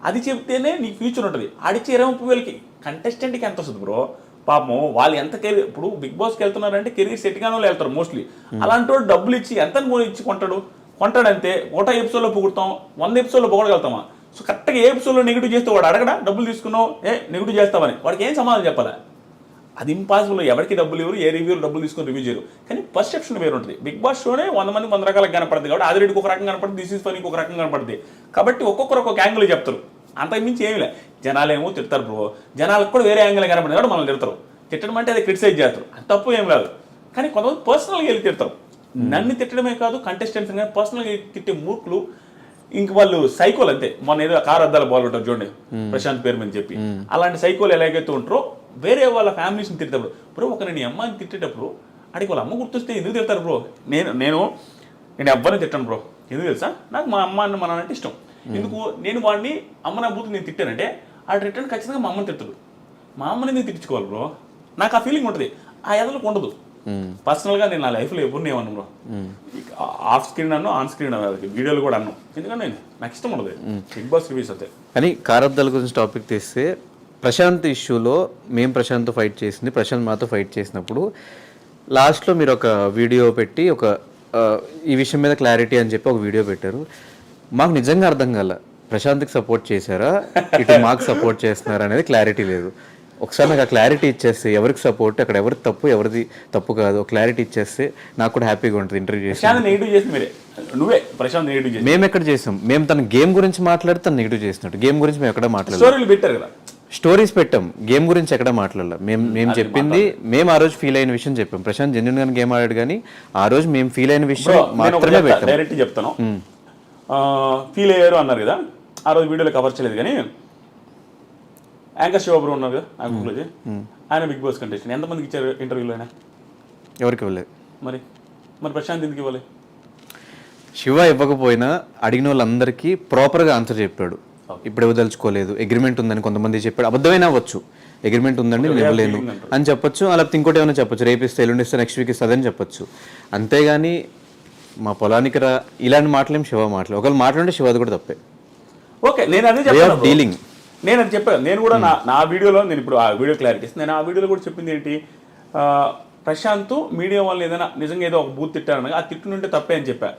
అది చెప్తేనే నీ ఫ్యూచర్ ఉంటుంది. ఆడిచ్చే 20-30 కంటెస్టెంట్కి ఎంత వస్తుంది బ్రో? పాపం వాళ్ళు ఎంత కెరీర్, ఇప్పుడు బిగ్ బాస్కి వెళ్తున్నారంటే కెరీర్ సెట్ గానే వాళ్ళు వెళ్తారు మోస్ట్లీ. అలాంటి వాడు డబ్బులు ఇచ్చి ఎంత ఇచ్చి కొంటాడంతే. ఒకటో ఎపిసోడ్లో పొగుడతాం, 100 ఎపిసోడ్లో పొగడగలుగుతామా? సో కరెక్ట్గా ఏ ఎపిసోడ్లో నెగిటివ్ చేస్తే వాడు అడగడా డబ్బులు తీసుకున్నావు, నెగిటివ్ చేస్తామని, వాడికి ఏం సమాధానం చెప్పాలా? అది ఇంపాసిబుల్. ఎవరికి డబ్బులు ఇవ్వరు, ఏ రివ్యూలు డబ్బులు తీసుకొని రివ్యూ చేయరు. కానీ పర్సెప్షన్ వేరు ఉంటుంది. బిగ్ బాస్ షోనే 100 మంది 100 రకాలుగా కనపడుతుంది కాబట్టి ఆదిరెడ్డికి ఒక రకంగా కనపడుతుంది, దిస్ ఈజ్ ఫనీకి ఒక రకంగా కనపడుతుంది కాబట్టి ఒక్కొక్కరు ఒక్కొక్క యాంగిల్ చెప్తారు. అంతకుమించి ఏమి లే. జనాలు ఏమో తిడతారు బ్రో, జనాలకు కూడా వేరే యాంగిల్ కనపడింది కాబట్టి మనల్ని తిడతారు. తిట్టడం అంటే అది క్రిటిసైజ్ చేస్తారు, అది తప్పు ఏం కాదు. కానీ కొంతమంది పర్సనల్గా వెళ్ళి తిడతారు. నన్ను తిట్టడమే కాదు, కంటెస్టెంట్స్ కానీ పర్సనల్గా తిట్టే మూర్ఖులు ఇంక వాళ్ళు సైకోలు అంతే. మొన్న ఏదో కారు అద్దాల బాల్ ఉంటారు చూడండి, ప్రశాంత్ పేరు మీద చెప్పి, అలాంటి సైకోలు ఎలాగైతే ఉంటారో వేరే వాళ్ళ ఫ్యామిలీస్ని తిట్టేటప్పుడు బ్రో, ఒక నేను అమ్మాయిని తిట్టేటప్పుడు అడిగి వాళ్ళ అమ్మ గుర్తొస్తే ఎందుకు తిడతారు బ్రో? నేను ఎవ్వరిని తిట్టాను బ్రో. ఎందుకు తెలుసా? నాకు మా అమ్మ అన్న మన అంటే ఇష్టం. ఎందుకు నేను వాడిని అమ్మ నా బూతులు నేను తిట్టానంటే ఆ రిటర్న్ ఖచ్చితంగా మా అమ్మని తిట్టడు. మా అమ్మని ఎందుకు తిట్టించుకోవాలి బ్రో? నాకు ఆ ఫీలింగ్ ఉంటుంది, ఆ ఎదలకు ఉండదు. పర్సనల్గా నేను నా లైఫ్లో ఎవరిని ఏమన్నా బ్రో, ఆఫ్ స్క్రీన్ అన్ను, ఆన్ స్క్రీన్ వీడియోలు కూడా అన్నాను. ఎందుకంటే నాకు ఇష్టం ఉండదు బిగ్ బాస్ రివ్యూస్ అయితే. కానీ కారద్దాల గురించి టాపిక్ తీస్తే, ప్రశాంత్ ఇష్యూలో మేము ప్రశాంత్తో ఫైట్ చేసింది, ప్రశాంత్ మాతో ఫైట్ చేసినప్పుడు లాస్ట్లో మీరు ఒక వీడియో పెట్టి ఈ విషయం మీద క్లారిటీ అని చెప్పి ఒక వీడియో పెట్టారు. మాకు నిజంగా అర్థం కాల, ప్రశాంత్కి సపోర్ట్ చేశారా, ఇటు మాకు సపోర్ట్ చేస్తున్నారా అనేది క్లారిటీ లేదు. ఒకసారి నాకు ఆ క్లారిటీ ఇచ్చేస్తే ఎవరికి సపోర్ట్, అక్కడ ఎవరికి తప్పు, ఎవరిది తప్పు కాదు, క్లారిటీ ఇచ్చేస్తే నాకు కూడా హ్యాపీగా ఉంటుంది. ఇంటర్వ్యూ చేసి మేము ఎక్కడ చేసాం? మేము తన గేమ్ గురించి మాట్లాడితే తను నెగిటివ్ చేసినట్టు. గేమ్ గురించి మేము ఎక్కడ మాట్లాడలేదు, స్టోరీస్ పెట్టాం, గేమ్ గురించి ఎక్కడ మాట్లాడలేదు. మేము చెప్పింది, మేము ఆ రోజు ఫీల్ అయిన విషయం చెప్పాం. ప్రశాంత్ జెన్యూన్ గానే గేమ్ ఆడాడు, కానీ ఆ రోజు మేము ఫీల్ అయిన విషయం మాత్రమే పెట్టాం. డైరెక్ట్ చెప్తాను, ఫీల్ అయ్యారు అన్నారు కదా, ఆ రోజు వీడియోలో కవర్ చేయలేదు. కానీ యాంకర్ శివబ్రో ఉన్నారు కదా, ఆయన బిగ్ బాస్ కంటెస్టెంట్, ఎంతమందికి ఇచ్చారు ఇంటర్వ్యూలో? ఆయన ఎవరికి ఇవ్వలేదు. మరి ప్రశాంత్ ఎందుకు ఇవ్వాలి? శివ ఇవ్వకపోయినా అడిగిన వాళ్ళందరికీ ప్రాపర్గా ఆన్సర్ చెప్పాడు. ఇప్పుడు ఇవ్వదలుచుకోలేదు, అగ్రిమెంట్ ఉందని కొంతమంది చెప్పాడు. అబద్ధమైనా అవ్వచ్చు, అగ్రిమెంట్ ఉందండి నేను ఇవ్వలేను అని చెప్పొచ్చు, అలా ఇంకోటి ఏమైనా చెప్పొచ్చు, రేపిస్తే ఎల్లుండిస్తే నెక్స్ట్ వీక్ ఇస్తుంది అని చెప్పొచ్చు. అంతేగాని మా పొలానికి రా ఇలాంటి మాటలేం శివ మాటలు. ఒకవేళ మాట్లాడితే శివది కూడా తప్పే. ఓకే, నేను అదే డీలింగ్, నేను అది చెప్పాను. నేను కూడా నా వీడియోలో, నేను ఇప్పుడు ఆ వీడియో క్లారిటీ ఇస్తాను. నేను ఆ వీడియోలో కూడా చెప్పింది ఏంటి, ప్రశాంత్ మీడియా వాళ్ళు ఏదైనా నిజంగా ఏదో ఒక బూత్ తిట్టారనగా ఆ తిట్టునుంటే తప్పే అని చెప్పా.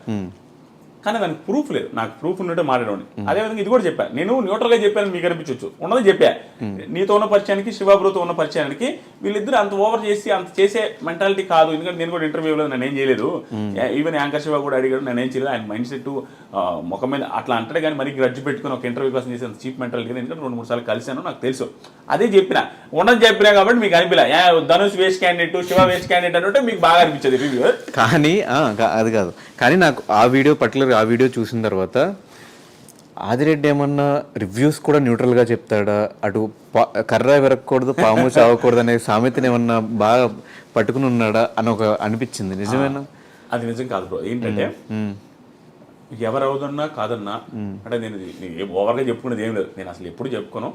కానీ దానికి ప్రూఫ్ లేదు, నాకు ప్రూఫ్ ఉన్నట్టే మాట్లాడండి. అదేవిధంగా ఇది కూడా చెప్పాను, నేను న్యూట్రల్గా చెప్పాను, మీకు అనిపించవచ్చు, ఉన్నది చెప్పా. నీతో ఉన్న పరిచయానికి, శివబ్రోతో ఉన్న పరిచయానికి వీళ్ళిద్దరు అంత ఓవర్ చేసి అంత చేసే మెంటాలిటీ కాదు. ఎందుకంటే నేను కూడా ఇంటర్వ్యూలో నేను ఏం చేయలేదు, ఈవెన్ యాంకర్ శివ కూడా అడిగాడు, నేను ఏం చేయలేదు. ఆయన మైండ్ సెట్ ముఖం మీద అట్లా అంటాడు, కానీ మరి గ్రడ్జ్ పెట్టుకుని ఒక ఇంటర్వ్యూ కోసం చేసి అంత చీప్ మెంటాలిటీ. ఎందుకంటే 2-3 సార్లు కలిసాను, నాకు తెలుసు. అదే చెప్పిన, ఉన్నది చెప్పినా కాబట్టి మీకు అనిపించలే Dhanush waste candidate, Shiva waste candidate అంటే మీకు బాగా అనిపించేది రివ్యూ. కానీ అది కాదు, కానీ నాకు ఆ వీడియో పర్టికులర్ ఆ వీడియో చూసిన తర్వాత ఆదిరెడ్డి ఏమన్నా రివ్యూస్ కూడా న్యూట్రల్గా చెప్తాడా, అటు కర్ర విరగకూడదు పాము చావకూడదు అనే సామెతను ఏమన్నా బాగా పట్టుకుని ఉన్నాడా అని ఒక అనిపించింది, నిజమేనా? అది నిజం కాదు బ్రో. ఏంటంటే ఎవరు అవుదన్నా కాదన్నా అంటే నేను ఓవర్గా చెప్పుకునేది ఏం లేదు. నేను అసలు ఎప్పుడు చెప్పుకోను.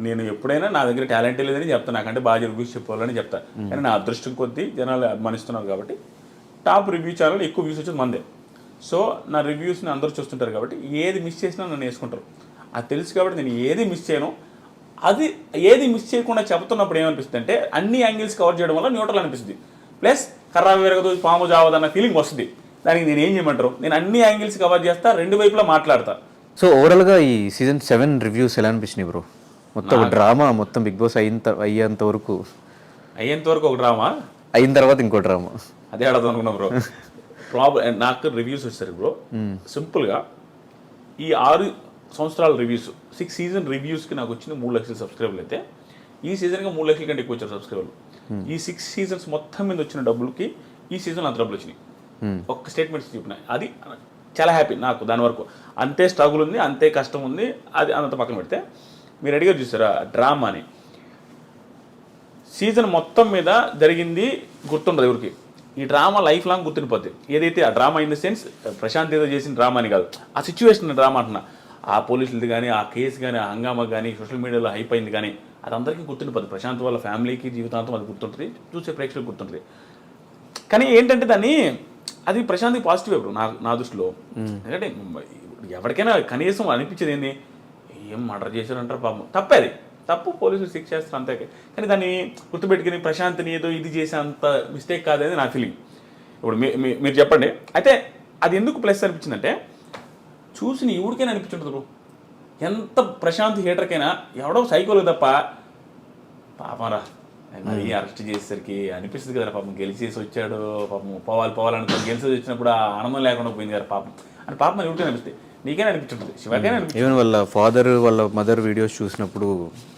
నేను ఎప్పుడైనా నా దగ్గర టాలెంట్ లేదని చెప్తాను, నాకంటే బాగా రివ్యూస్ చెప్పుకోవాలని చెప్తాను. కానీ నా అదృష్టం కొద్దీ జనాలు అభిమానిస్తున్నారు కాబట్టి టాప్ రివ్యూ ఛానల్ ఎక్కువ వ్యూస్ వచ్చేది మందే. సో నా రివ్యూస్ని అందరూ చూస్తుంటారు కాబట్టి ఏది మిస్ చేసినా నన్ను వేసుకుంటారు. అది తెలుసు కాబట్టి నేను ఏది మిస్ చేయను. అది ఏది మిస్ చేయకుండా చెప్తున్నప్పుడు ఏమనిపిస్తుంది అంటే అన్ని యాంగిల్స్ కవర్ చేయడం వల్ల న్యూట్రల్ అనిపిస్తుంది. ప్లస్ కర్ర విరగదు పాము జావదన్న ఫీలింగ్ వస్తుంది. దానికి నేను ఏం చేయమంటారు, నేను అన్ని యాంగిల్స్ కవర్ చేస్తా, రెండు వైపులా మాట్లాడతా. సో ఓవరాల్గా ఈ సీజన్ 7 రివ్యూస్ ఎలా అనిపించినాయి బ్రో? మొత్తం డ్రామా, మొత్తం బిగ్ బాస్ అయ్యేంత వరకు ఒక డ్రామా, అయిన తర్వాత ఇంకో డ్రామా. అదే అడదాం అనుకున్నా బ్రో. నాకు రివ్యూస్ వచ్చారు బ్రో. సింపుల్గా ఈ 6 సంవత్సరాల రివ్యూస్ 6 సీజన్ రివ్యూస్కి నాకు వచ్చింది 3 లక్షల సబ్స్క్రైబర్లు. అయితే ఈ సీజన్గా 3 లక్షల కంటే ఎక్కువ వచ్చారు సబ్స్క్రైబర్లు. ఈ 6 సీజన్స్ మొత్తం మీద వచ్చిన డబ్బులకి ఈ సీజన్ అంత డబ్బులు వచ్చినాయి. ఒక్క స్టేట్మెంట్స్ చెప్పినాయి. అది చాలా హ్యాపీ నాకు. దాని వరకు అంతే స్ట్రగుల్ ఉంది, అంతే కష్టం ఉంది. అది అంత పక్కన పెడితే మీరు అడిగారు చూసారా డ్రామాని, సీజన్ మొత్తం మీద జరిగింది గుర్తుండదు ఎవరికి. ఈ డ్రామా లైఫ్ లాంగ్ గుర్తుండిపోద్ది. ఏదైతే ఆ drama in the sense Prashant ఏదో చేసిన డ్రామా అని కాదు, ఆ సిచ్యువేషన్ డ్రామా అంటున్నా. ఆ పోలీసులది కానీ, ఆ కేసు కానీ, ఆ హంగామా కానీ, సోషల్ మీడియాలో హైప్ అయింది కానీ అది అందరికీ గుర్తుండిపోద్ది. ప్రశాంత్ వాళ్ళ ఫ్యామిలీకి జీవితాంతం అది గుర్తుంటుంది, చూసే ప్రేక్షకులకు గుర్తుంటుంది. కానీ ఏంటంటే అది ప్రశాంత్కి పాజిటివ్ ఎవరు నా దృష్టిలో. ఎందుకంటే ఎవరికైనా కనీసం అనిపించేది ఏంది, ఏం మర్డర్ చేశారంటారు పాపం, తప్పేది తప్పు, పోలీసులు శిక్ష చేస్తారు అంతే. కానీ దాన్ని గుర్తుపెట్టుకుని ప్రశాంత్ని ఏదో ఇది చేసే అంత మిస్టేక్ కాదని నా ఫీలింగ్. ఇప్పుడు మీరు చెప్పండి. అయితే అది ఎందుకు ప్లస్ అనిపించిందంటే చూసిన ఎవరికైనా అనిపించుంటుంది బ్రో. ఎంత ప్రశాంత్ హేటర్కైనా ఎవడో సైకోలు తప్ప పాపంరా మరి అరెస్ట్ చేసేసరికి అనిపిస్తుంది కదా, పాపం గెలిచేసి వచ్చాడు, పాపం పోవాలనుకో గెలిచేసి వచ్చినప్పుడు ఆ ఆనందం లేకుండా పోయింది కదా పాపం అని పాపం ఎవరికైనా అనిపిస్తుంది. నీకైనా అనిపించుంటుంది, శివకైనా అనిపిస్తుంది. ఈవెన్ వాళ్ళ ఫాదర్ వాళ్ళ మదర్ వీడియోస్ చూసినప్పుడు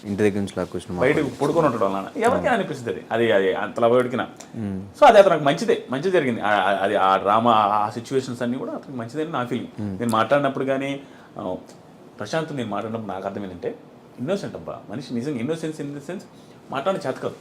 ఇంటి దగ్గర నుంచి లాక్కొచ్చిన బయటకు పడుకొని ఉంటాడు వాళ్ళ ఎవరికైనా అనిపిస్తుంది అది అంతలా బయటకినా. సో అది అతనికి మంచి జరిగింది. అది ఆ డ్రామా ఆ సిచ్యువేషన్స్ అన్నీ కూడా అతనికి మంచిదని నా ఫీలింగ్. నేను మాట్లాడినప్పుడు కానీ ప్రశాంత్ నేను మాట్లాడినప్పుడు నాకు అర్థం ఏంటంటే ఇన్నోసెంట్ అబ్బా మనిషి, నిజంగా ఇన్నోసెన్స్ ఇన్ ద సెన్స్ మాట్లాడే చేత కాదు.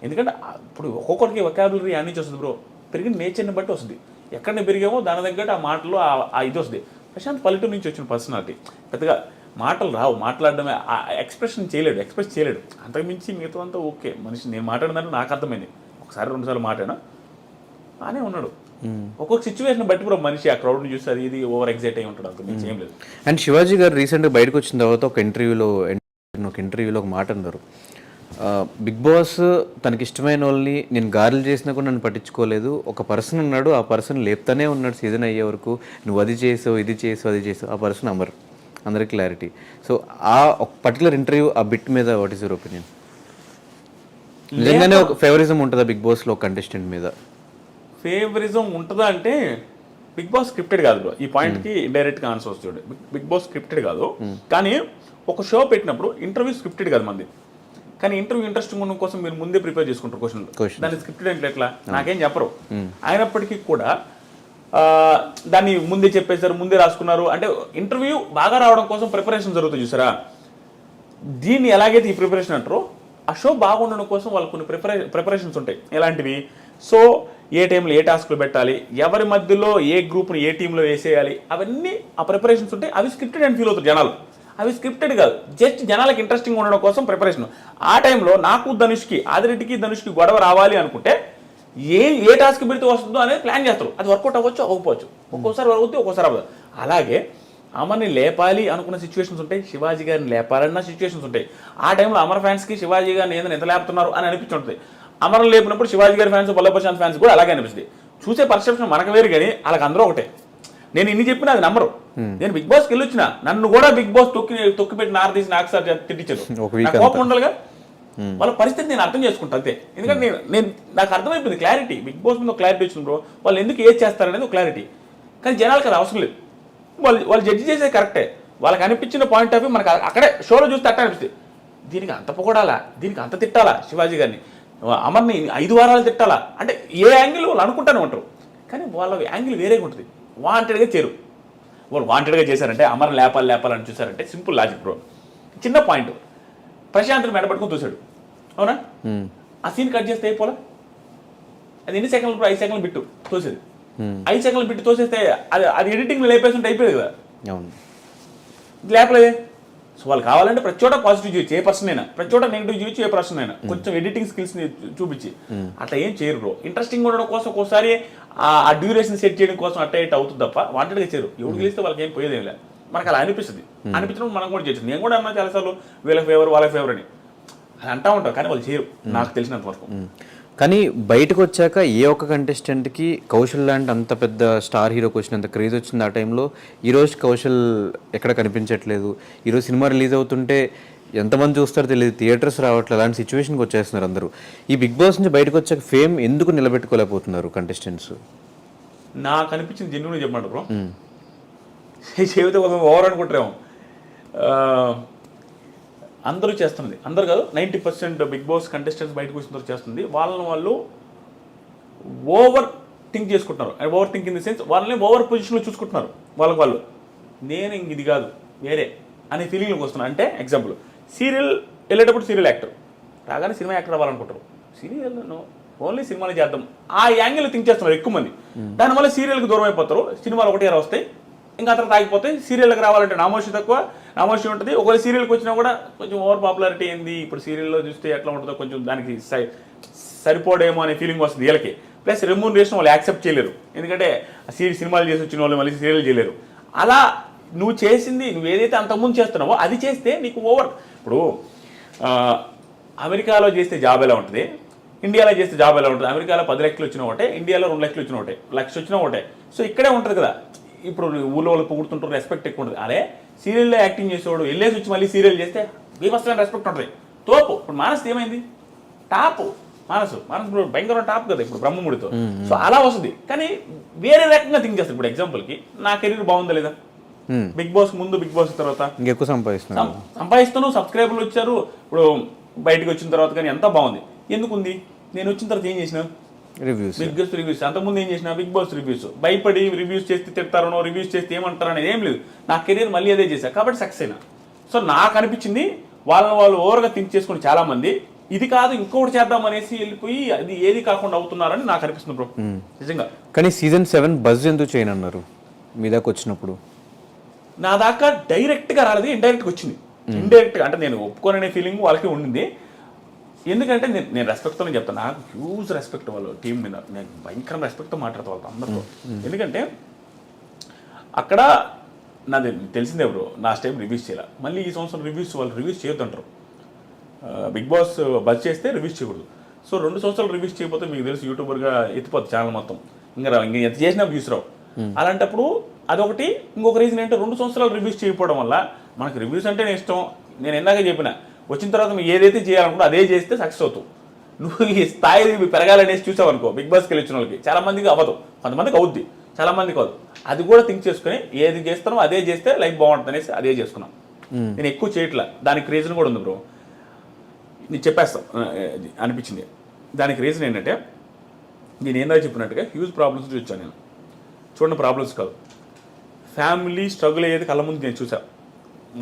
ఎందుకంటే ఇప్పుడు ఒక్కొక్కరికి వొకాబులరీ అన్ని నుంచి వస్తుంది బ్రో, పెరిగిన నేచర్ని బట్టి వస్తుంది. ఎక్కడ పెరిగామో దాని తగ్గట్టు ఆ మాటలు ఆ ఇది వస్తుంది. ప్రశాంత్ పల్లెటూరు నుంచి వచ్చిన పర్సనాలిటీ, పెద్దగా మాటలు రావు, మాట్లాడడమే ఎక్స్ప్రెస్ చేయలేడు. అంతకుమించి మిగతా అంతా ఓకే మనిషి. నేను మాట్లాడిన నాకు అర్థమైంది, ఒకసారి 2 సార్లు మాట్లాడినా బాగానే ఉన్నాడు. ఒక్కొక్క సిచ్యువేషన్ బట్టి కూడా మనిషి ఆ క్రౌడ్ని చూసి అది ఇది ఓవర్ ఎగ్జైట్ అయి ఉంటాడు, అంతకుమించి ఏం లేదు. అండ్ శివాజీ గారు రీసెంట్గా బయటకు వచ్చిన తర్వాత ఒక ఇంటర్వ్యూలో ఒక మాట అన్నారు, బిగ్ బాస్ తనకి ఇష్టమైన వాళ్ళని నేను గారెలు చేసినా కూడా నన్ను పట్టించుకోలేదు, ఒక పర్సన్ ఉన్నాడు, ఆ పర్సన్ లేపుతానే ఉన్నాడు సీజన్ అయ్యే వరకు, నువ్వు అది చేసావు ఇది చేసావు, ఆ పర్సన్ అమర్, అందరికి క్లారిటీ. సో ఆ ఒక పర్టికులర్ ఇంటర్వ్యూ ఆ బిట్ మీద వాట్ ఈస్ యువర్ ఒపీనియన్? నిజంగానే ఒక ఫేవరిజం ఉంటుందా బిగ్ బాస్లో కంటెస్టెంట్ మీద? ఫేవరిజం ఉంటుందా అంటే బిగ్ బాస్ స్క్రిప్టెడ్ కాదు బ్రో. ఈ పాయింట్కి ఇండైరెక్ట్గా ఆన్సర్ వస్తుంది. బిగ్ బాస్ స్క్రిప్టెడ్ కాదు, కానీ ఒక షో పెట్టినప్పుడు ఇంటర్వ్యూ స్క్రిప్టెడ్ కాదు మంది. కానీ ఇంటర్వ్యూ ఇంట్రెస్టింగ్ ఉండడం కోసం మీరు ముందే ప్రిపేర్ చేసుకుంటారు క్వశ్చన్లు. దాన్ని స్క్రిప్టెడ్ అంటే ఎట్లా నాకేం చెప్పరు. అయినప్పటికీ కూడా దాన్ని ముందే చెప్పేశారు, ముందే రాసుకున్నారు. అంటే ఇంటర్వ్యూ బాగా రావడం కోసం ప్రిపరేషన్ జరుగుతుంది చూసారా. దీన్ని ఎలాగైతే ఈ ప్రిపరేషన్ అంటారో ఆ షో బాగుండడం కోసం వాళ్ళు కొన్ని ప్రిపరేషన్స్ ఉంటాయి. ఎలాంటివి? సో ఏ టైంలో ఏ టాస్క్లు పెట్టాలి, ఎవరి మధ్యలో ఏ గ్రూప్ని ఏ టీంలో వేసేయాలి, అవన్నీ ఆ ప్రిపరేషన్స్ ఉంటాయి. అవి స్క్రిప్టెడ్ అని ఫీల్ అవుతారు జనాలు. అవి స్క్రిప్టెడ్ కాదు, జస్ట్ జనాలకు ఇంట్రెస్టింగ్ ఉండడం కోసం ప్రిపరేషన్. ఆ టైంలో నాకు ఆదిరెడ్డికి ధనుష్కి గొడవ రావాలి అనుకుంటే ఏ టాస్క్ పెడితే వస్తుందో అనేది ప్లాన్ చేస్తారు. అది వర్కౌట్ అవ్వచ్చు, అవ్వకపోవచ్చు, ఒక్కోసారి అవుతుంది, ఒక్కోసారి అవ్వదు. అలాగే అమర్ని లేపాలి అనుకున్న సిచ్యువేషన్స్ ఉంటాయి, శివాజీ గారిని లేపాలన్న సిచ్యువేషన్స్ ఉంటాయి. ఆ టైంలో అమర్ ఫ్యాన్స్కి శివాజీ గారిని ఏదైనా ఎంత లేపుతున్నారు అని అనిపించుంటుంది. అమర్ని లేపినప్పుడు శివాజీ గారి ఫ్యాన్స్, బల్ల ప్రశాంత్ ఫ్యాన్స్ కూడా అలాగే అనిపిస్తుంది. చూసే పర్సెప్షన్ మనకు వేరు, కానీ వాళ్ళకి అందరూ ఒకటే. నేను ఇన్ని చెప్పినా అది నమ్మరు. నేను బిగ్ బాస్కి వెళ్ళి వచ్చిన, నన్ను కూడా బిగ్ బాస్ తొక్కి పెట్టి నారదీసి నాకు సార్ తిట్టించారు. కోపం ఉండాలిగా, వాళ్ళ పరిస్థితి నేను అర్థం చేసుకుంటా అంతే. ఎందుకంటే నేను నాకు అర్థమైపోయింది క్లారిటీ, బిగ్ బాస్ మీద క్లారిటీ వచ్చింది బ్రో. వాళ్ళు ఎందుకు ఏది చేస్తారనేది ఒక క్లారిటీ. కానీ జనాలకు అది అవసరం లేదు. వాళ్ళు జడ్జి చేసేది కరెక్టే, వాళ్ళకి అనిపించిన పాయింట్ ఆఫ్ వ్యూ మనకు అక్కడే షోలో చూస్తే అట్ట అనిపిస్తుంది. దీనికి అంత పొగడాలా, దీనికి అంత తిట్టాలా, శివాజీ గారిని అమర్ని 5 వారాలు తిట్టాలా అంటే ఏ యాంగిల్ వాళ్ళు అనుకుంటానే ఉంటారు. కానీ వాళ్ళ యాంగిల్ వేరేగా ఉంటుంది. వాంటెడ్గా చేరు, వాళ్ళు వాంటెడ్గా చేశారంటే అమర్ లేపాలని చూసారంటే సింపుల్ లాజిక్ బ్రో. చిన్న పాయింట్, ప్రశాంత్ని మెడపట్టుకుని చూశాడు అవునా, ఆ సీన్ కట్ చేస్తే అయిపోలే. అది ఎన్ని సెకండ్లు బ్రో? 5 సెకండ్లు బిట్టు తోసేది. 5 సెకండ్లు బిట్టు తోసేస్తే అది ఎడిటింగ్ లేపేస్తుంటే అయిపోయేది కదా. అవును, లేపలేదే. సో వాళ్ళు కావాలంటే ప్రతి చోట పాజిటివ్ చేయొచ్చు ఏ పర్సన్ అయినా, ప్రతి చోట నెగిటివ్ చేయొచ్చు ఏ పర్సన్ అయినా, కొంచెం ఎడిటింగ్ స్కిల్స్ని చూపించి. అట్లా ఏం చేయరు బ్రో. ఇంట్రెస్టింగ్ ఉండడం కోసం ఒక్కోసారి ఆ డ్యూరేషన్ సెట్ చేయడం కోసం అట్ట ఇట్ అవుతుంది తప్ప వాంటెడ్గా చేయరు. ఎవరు గెలిస్తే వాళ్ళకి ఏం పోయేదేం లేదు. మనకు అలా అనిపిస్తుంది, అనిపించడం మనం కూడా చేస్తుంది. నేను కూడా అన్నా చాలాసార్లు వీళ్ళ ఫేవర్ వాళ్ళ ఫేవర్ అని అది అంటా ఉంటాం, కానీ వాళ్ళు చేయరు నాకు తెలిసినంత వరకు. కానీ బయటకు వచ్చాక ఏ ఒక్క కంటెస్టెంట్కి కౌశల్ లాంటి అంత పెద్ద స్టార్ హీరోకి వచ్చినంత క్రేజ్ వచ్చింది ఆ టైంలో. ఈరోజు కౌశల్ ఎక్కడ కనిపించట్లేదు. ఈరోజు సినిమా రిలీజ్ అవుతుంటే ఎంతమంది చూస్తారో తెలియదు, థియేటర్స్ రావట్లేదు, అలాంటి సిచ్యువేషన్కి వచ్చేస్తున్నారు అందరూ. ఈ బిగ్ బాస్ నుంచి బయటకు వచ్చాక ఫేమ్ ఎందుకు నిలబెట్టుకోలేకపోతున్నారు కంటెస్టెంట్స్? నాకు అనిపించింది జెన్యున్గా చెప్పండి బ్రో, చెబితే కొంచెం ఓవర్ అనుకుంటారేమో. అందరూ చేస్తున్నది, అందరు కాదు 90% బిగ్ బాస్ కంటెస్టెంట్స్ బయటకు వచ్చిన తర్వాత చేస్తుంది. వాళ్ళు ఓవర్ థింక్ చేసుకుంటున్నారు. Over think in the sense వాళ్ళని ఓవర్ పొజిషన్లో చూసుకుంటున్నారు. వాళ్ళు నేను ఇంక ఇది కాదు వేరే అనే ఫీలింగ్లోకి వస్తున్నారు. అంటే ఎగ్జాంపుల్, సీరియల్ వెళ్ళేటప్పుడు సీరియల్ యాక్టర్ రాగానే సినిమా యాక్టర్ అవ్వాలనుకుంటారు. సీరియల్ ఓన్లీ సినిమాలు చేద్దాం ఆ యాంగిల్ థింక్ చేస్తున్నారు ఎక్కువ మంది. దానివల్ల సీరియల్కి దూరం అయిపోతారు. సినిమాలు ఒకటే వస్తాయి, ఇంకా అతను తాగిపోతాయి. సీరియల్కి రావాలంటే నామోషి తక్కువ, నామోషి ఉంటుంది. ఒకవేళ సీరియల్కి వచ్చినా కూడా కొంచెం ఓవర్ పాపులారిటీ ఏంది ఇప్పుడు సీరియల్లో చూస్తే ఎట్లా ఉంటుందో కొంచెం దానికి సరిపోడేమో అనే ఫీలింగ్ వస్తుంది వీళ్ళకి. ప్లస్ రెమ్యూనరేషన్ వాళ్ళు యాక్సెప్ట్ చేయలేరు, ఎందుకంటే సినిమాలు చేసి వచ్చిన వాళ్ళు మళ్ళీ సీరియల్ చేయలేరు. అలా నువ్వు చేసింది నువ్వు ఏదైతే అంతకుముందు చేస్తున్నావో అది చేస్తే నీకు ఓవర్. ఇప్పుడు అమెరికాలో చేస్తే జాబ్ ఎలా ఉంటుంది, ఇండియాలో చేస్తే జాబ్ ఎలా ఉంటుంది? అమెరికాలో 10 లక్షలు వచ్చిన ఒకటే, ఇండియాలో 2 లక్షలు వచ్చిన ఒకటే, 1 లక్ష వచ్చినా ఒకటే. సో ఇక్కడే ఉంటుంది కదా. ఇప్పుడు ఊళ్ళో వాళ్ళు పొగుడుతుంటారు, రెస్పెక్ట్ ఎక్కువ ఉంటుంది. అదే సీరియల్లో యాక్టింగ్ చేసేవాడు వెళ్ళేసి వచ్చి మళ్ళీ సీరియల్ చేస్తే బీభత్సమైన రెస్పెక్ట్ ఉంటుంది. తోపు. ఇప్పుడు మానస్ ఏమైంది? టాప్. మానసు ఇప్పుడు భయంకరమైన టాప్ కదా ఇప్పుడు బ్రహ్మముడితో. సో అలా వస్తుంది. కానీ వేరే రకంగా థింక్ చేస్తారు. ఇప్పుడు ఎగ్జాంపుల్కి నా కెరీర్ బాగుందా లేదా, బిగ్ బాస్ ముందు బిగ్ బాస్ తర్వాత ఇంకెక్కువ సంపాదిస్తాను, సబ్స్క్రైబర్లు వచ్చారు. ఇప్పుడు బయటకు వచ్చిన తర్వాత కానీ ఎంత బాగుంది. ఎందుకుంది? నేను వచ్చిన తర్వాత ఏం చేసిన? Reviews, Bigg Boss reviews. అంతకుముందు ఏం చేసిన? Bigg Boss reviews. భయపడి రివ్యూస్ చేస్తే తిడతారనో, రివ్యూస్ చేస్తే ఏమంటారు అనేది ఏం లేదు. నా కెరీర్ మళ్ళీ అదే చేశాను కాబట్టి సక్సెస్ అయినా. సో నాకు అనిపించింది వాళ్ళు ఓవర్గా థింక్ చేసుకుని చాలా మంది ఇది కాదు ఇంకొకటి చేద్దాం అనేసి వెళ్ళిపోయి అది ఏది కాకుండా అవుతున్నారని నాకు అనిపిస్తుంది బ్రో నిజంగా. కానీ సీజన్ 7 బజ్ ఎందుకు చేయనన్నారు మీ దాకా వచ్చినప్పుడు? నా దాకా డైరెక్ట్గా రాలేదు, ఇండైరెక్ట్గా వచ్చింది. ఇండైరెక్ట్గా అంటే నేను ఒప్పుకోననే ఫీలింగ్ వాళ్ళకి ఉండింది. ఎందుకంటే నేను రెస్పెక్ట్తోనే చెప్తాను. నాకు హ్యూజ్ రెస్పెక్ట్ వాళ్ళు టీం మీద, నేను భయంకర రెస్పెక్ట్తో మాట్లాడతా వాళ్ళతో అందరితో. ఎందుకంటే అక్కడ నాది తెలిసిందే బ్రో, నా టైం రివ్యూస్ చేయాలి. మళ్ళీ ఈ సంవత్సరం వాళ్ళు రివ్యూస్ చేయొద్దంటారు. బిగ్ బాస్ బజ్ చేస్తే రివ్యూస్ చేయకూడదు. సో 2 సంవత్సరాలు రివ్యూస్ చేయకపోతే మీకు తెలుసు యూట్యూబర్గా ఎత్తిపోతుంది ఛానల్ మొత్తం. ఇంకా ఎంత చేసినా వ్యూస్ రావు. అలాంటప్పుడు అదొకటి. ఇంకొక రీజన్ ఏంటంటే 2 సంవత్సరాలు రివ్యూస్ చేయకపోవడం వల్ల మనకు రివ్యూస్ అంటే ఇష్టం. నేను ఎందాక చెప్పిన వచ్చిన తర్వాత మీరు ఏదైతే చేయాలనుకుంటే అదే చేస్తే సక్సెస్ అవుతావు. నువ్వు ఈ స్థాయి పెరగాలనేసి చూసావనుకో బిగ్ బాస్కి వెళ్ళి వచ్చిన వాళ్ళకి చాలా మందికి అవ్వదు, కొంతమందికి అవుద్ది, చాలా మందికి అవ్వదు. అది కూడా థింక్ చేసుకుని ఏది చేస్తానో అదే చేస్తే లైఫ్ బాగుంటుంది అనేసి అదే చేసుకున్నాను. నేను ఎక్కువ చేయట్లా. దానికి రీజన్ కూడా ఉంది బ్రో, నేను చెప్పేస్తాను అనిపించింది. దానికి రీజన్ ఏంటంటే నేను ఏందో చెప్పినట్టుగా హ్యూజ్ ప్రాబ్లమ్స్ చూసాను. నేను చూడండి ప్రాబ్లమ్స్ కాదు, ఫ్యామిలీ స్ట్రగుల్ అయ్యేది కళ్ళ ముందు నేను చూసాను.